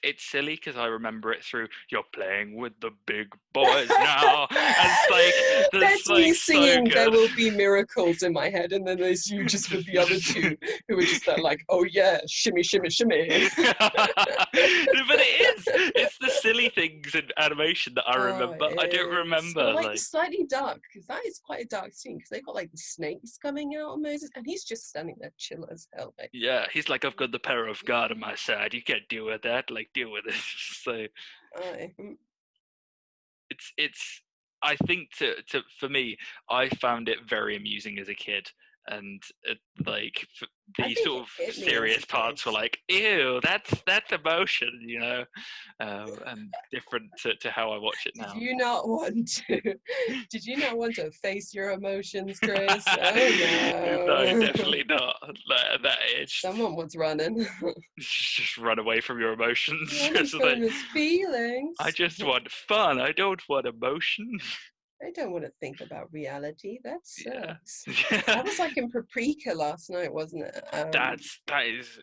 It's silly because I remember it through "You're playing with the big boys now," and it's like that's That's me like so singing "There good. Will Be Miracles" in my head, and then there's you just with the other two who are just there like, "Oh yeah, shimmy, shimmy, shimmy." But it's the silly things in animation that I Oh, remember. I don't it is. Or remember like like slightly dark, because that is quite a dark scene. Because they've got like the snakes coming out of Moses, and he's just standing there chill as hell. Like, yeah, he's like I've got the power of God on my side. You can't deal with that. Like deal with it. So I, it's I think to for me I found it very amusing as a kid and like I the think sort it of hit me as a serious kid. parts were like ew that's emotion, you know, and different to how I watch it Did now. you not want to? Did you not want to face your emotions, Chris? Oh No, no. definitely not at that age. Someone was running. Just run away from your emotions. Running Just like from his I feelings. just want fun, I don't want emotion. I don't want to think about reality. That sucks. Yeah. I was like in Paprika last night, wasn't it? That is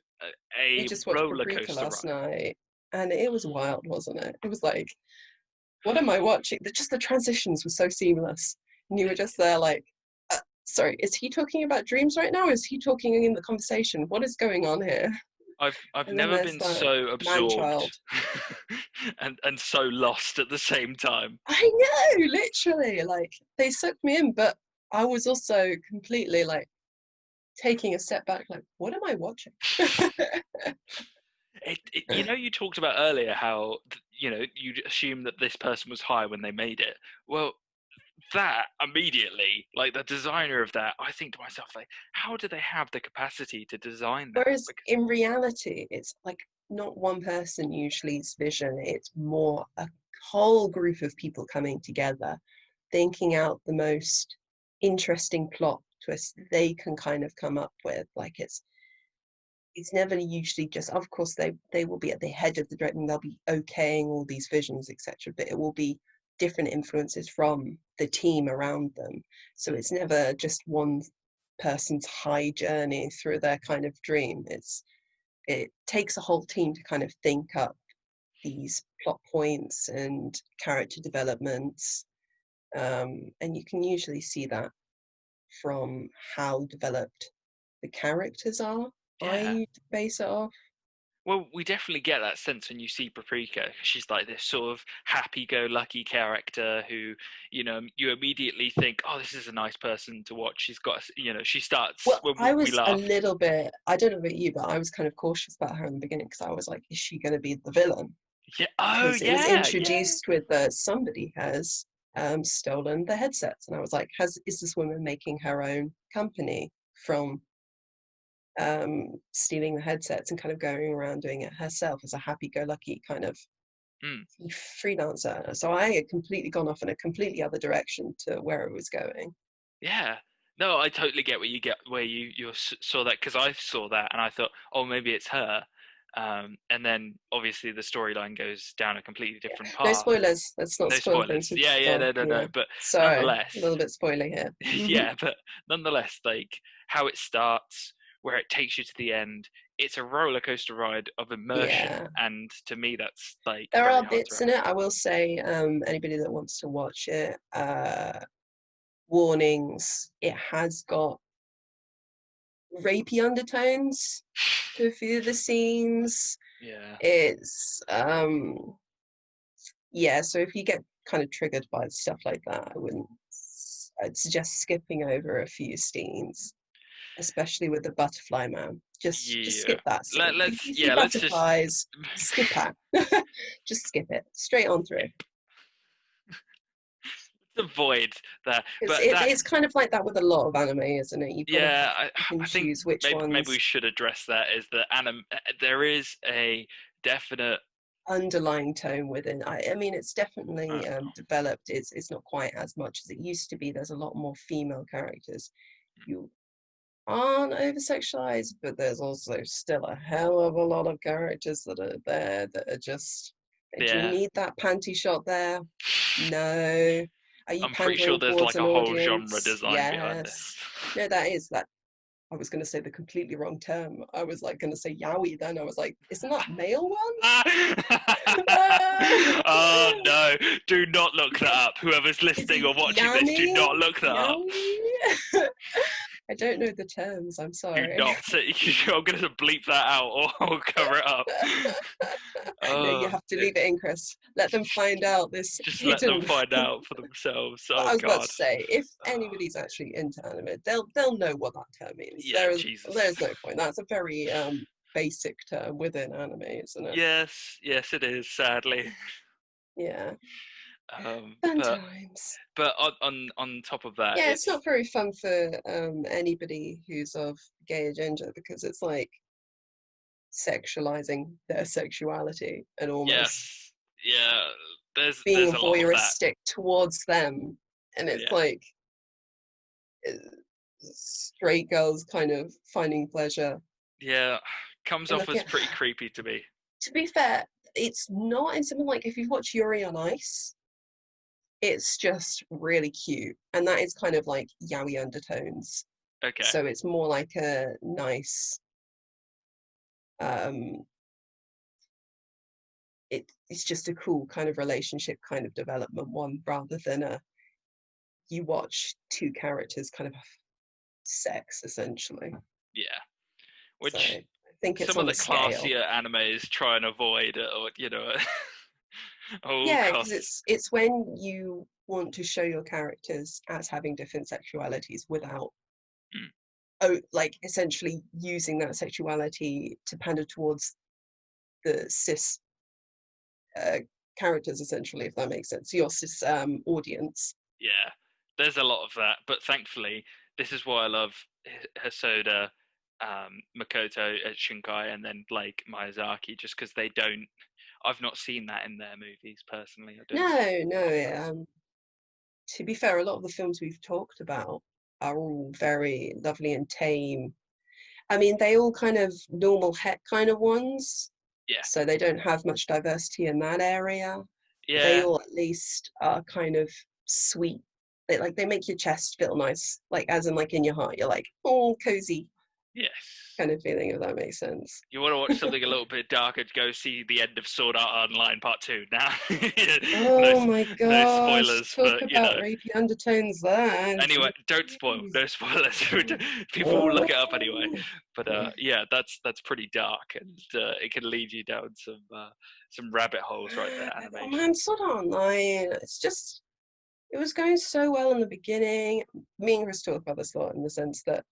We a just watched roller Paprika coaster last ride. night, and it was wild, wasn't it? It was like, what am I watching? Just the transitions were so seamless, and you were just there like, sorry, is he talking about dreams right now? Or is he talking in the conversation? What is going on here? I've And then never there's been that so man absorbed child. and so lost at the same time. I know, literally, like they sucked me in, but I was also completely like taking a step back, like, what am I watching? You know, you talked about earlier how you'd assume that this person was high when they made it. Well, that immediately, like the designer of that, I think to myself, like, how do they have the capacity to design that? Whereas in reality, it's like not one person usually's vision, it's more a whole group of people coming together, thinking out the most interesting plot twists they can kind of come up with. Like it's never usually just, of course they will be at the head of the directing, they'll be okaying all these visions, etc., but it will be different influences from the team around them. So it's never just one person's high journey through their kind of dream. It takes a whole team to kind of think up these plot points and character developments, and you can usually see that from how developed the characters are. Yeah. I base it off. Well, we definitely get that sense when you see Paprika. She's like this sort of happy-go-lucky character who, you immediately think, oh, this is a nice person to watch. She's got, she starts Well, when I we was a laughed. little bit, I don't know about you, but I was kind of cautious about her in the beginning because I was like, is she going to be the villain? Yeah. Oh, Because it was yeah. introduced with somebody has stolen the headsets, and I was like, is this woman making her own company from stealing the headsets and kind of going around doing it herself as a happy-go-lucky kind of Mm. freelancer? So I had completely gone off in a completely other direction to where it was going. Yeah. No, I totally get where you saw that, because I saw that and I thought, oh, maybe it's her. And then obviously the storyline goes down a completely different No path. spoilers. Let's not No spoil things spoilers. for Yeah, yeah, people. no. But So a nonetheless, little bit spoiler here. yeah, but nonetheless, like how it starts, where it takes you to the end, it's a roller coaster ride of immersion, Yeah. and to me, that's like There very are hard to bits in it. I replicate. will say, anybody that wants to watch it, warnings. It has got rapey undertones to a few of the scenes. Yeah, It's yeah, so if you get kind of triggered by stuff like that, I'd suggest skipping over a few scenes, especially with the butterfly man. Just yeah. skip that scene. If you see Let's just butterflies, skip that. Just skip it straight on through. avoid that. Because But that, it's kind of like that with a lot of anime, isn't it? You've got to yeah, pick and I think choose which maybe we ones should address that. Is that there is a definite underlying tone within. I mean, it's definitely uh, developed. It's not quite as much as it used to be. There's a lot more female characters. You aren't over sexualized, but there's also still a hell of a lot of characters that are there that are just. Do you yeah. need that panty shot there? No. Are you I'm pretty sure pandering there's towards like an a whole genre audience? design behind Yes. this. No, that is that. I was going to say the completely wrong term. I was like going to say yaoi then. I was like, isn't that male one? Oh no, do not look that up. Whoever's Is listening it or watching this, do Yanni? not look that up. Yaoi? I don't know the terms. I'm Do sorry. not say. I'm going to bleep that out or I'll cover it up. No, you have to leave it in, Chris. Let them find out this Just let them hidden. find out for themselves. But Oh I was about to God. say, if Oh, anybody's actually into anime, they'll know what that term means. yeah, Jesus. There's no point. That's a very basic term within anime, isn't it? Yes, it is. Sadly. Yeah. Um, Fun but times. but on top of that, Yeah, it's it's not very fun for anybody who's of gay agenda because it's like sexualizing their sexuality and almost yes, yeah. There's being a lot of that. voyeuristic towards them. And it's Yeah, like uh, straight girls kind of finding pleasure yeah. Comes in off looking as at. pretty creepy to me. To be fair, it's not in something like if you've watched Yuri on Ice, it's just really cute. And that is kind of like yaoi undertones. Okay. So it's more like a nice um it's just a cool kind of relationship kind of development one rather than a you watch two characters kind of have sex essentially. Yeah. So I Which think it's some of on the a scale. classier animes try and avoid, or at all Yeah, because costs. it's when you want to show your characters as having different sexualities without Mm. like essentially using that sexuality to pander towards the cis uh, characters, essentially, if that makes sense. Your audience. Yeah, there's a lot of that, but thankfully, this is why I love Hosoda, Makoto Shinkai, and then like Miyazaki, just because they don't. I've not seen that in their movies personally. I don't see No. To be fair, a lot of the films we've talked about are all very lovely and tame. I mean, they all kind of normal het kind of ones, Yeah, so they don't have much diversity in that area. But they yeah, all at least are kind of sweet. They make your chest feel nice, like as in like in your heart, you're like, oh, cozy yes. kind of feeling, if that makes sense. You want to watch something a little bit darker? Go see the end of Sword Art Online Part 2 now. no, Oh my no gosh, spoilers, talk but about rapey undertones there. Anyway, don't spoil. Jeez. No spoilers. People will Oh. look it up anyway. But yeah, that's pretty dark, and it can lead you down some rabbit holes right there. Oh Animation. man, Sword Art Online. It was going so well in the beginning. Me and Chris talk about this a lot in the sense that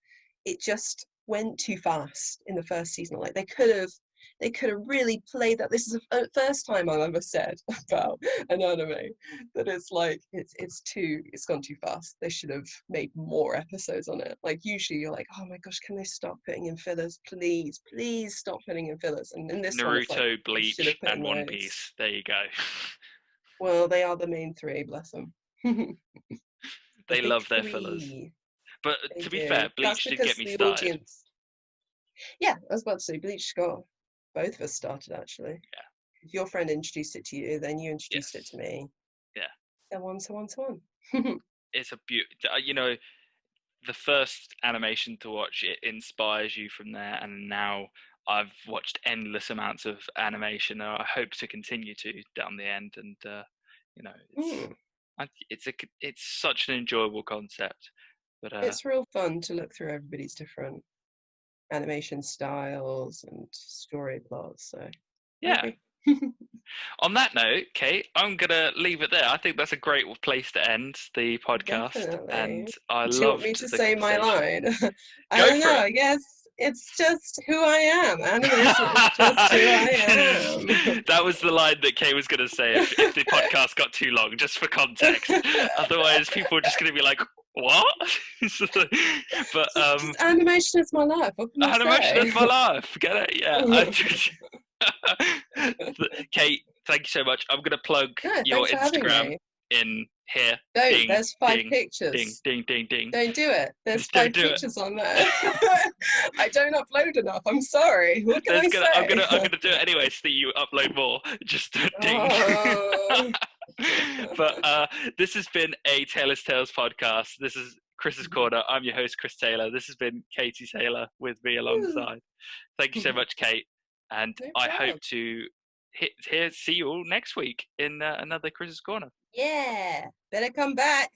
it just went too fast in the first season. Like they could have really played that. This is the first time I've ever said about an anime that it's like it's gone too fast. They should have made more episodes on it. Like usually you're like, oh my gosh, can they stop putting in fillers? Please stop putting in fillers. And in this one it's like Naruto, they should Bleach, have put in and One loads. Piece. There you go. Well, they are the main three, bless them. The They big love their fillers. three. But They to be do. fair, That's Bleach did because get me the started. audience. Yeah, I was about to say Bleach got both of us started actually. Yeah. If your friend introduced it to you, then you introduced it Yes. to me. Yeah. So on. It's a beautiful. The first animation to watch, it inspires you from there, and now I've watched endless amounts of animation. I hope to continue to down the end, and it's such an enjoyable concept. But It's real fun to look through everybody's different animation styles and story plots. So yeah. On that note, Kate, I'm gonna leave it there. I think that's a great place to end the podcast. Definitely. And I Do you want loved me to the say my conversation. line? I Go don't for know. it. I guess it's just who I am. Animation is just who I am. That was the line that Kay was going to say if the podcast got too long, just for context. Otherwise, people are just going to be like, what? But just animation is my life. What can I animation say? is my life. Get it? Yeah. Kate, thank you so much. I'm going to plug No, your thanks for having Instagram me. in here. Don't. Ding, There's 5 ding, pictures. ding, ding, ding, ding. Don't do it. There's Just don't 5 do it. pictures on there. I don't upload enough. I'm sorry. What can I say? I'm gonna do it anyway so that you upload more. Just ding. Oh. But this has been a Taylor's Tales podcast. This is Chris's Corner. I'm your host, Chris Taylor. This has been Katy Taylor with me alongside. Thank you so much, Kate. And No I problem. hope to see you all next week in another Chris's Corner. Yeah. Better come back.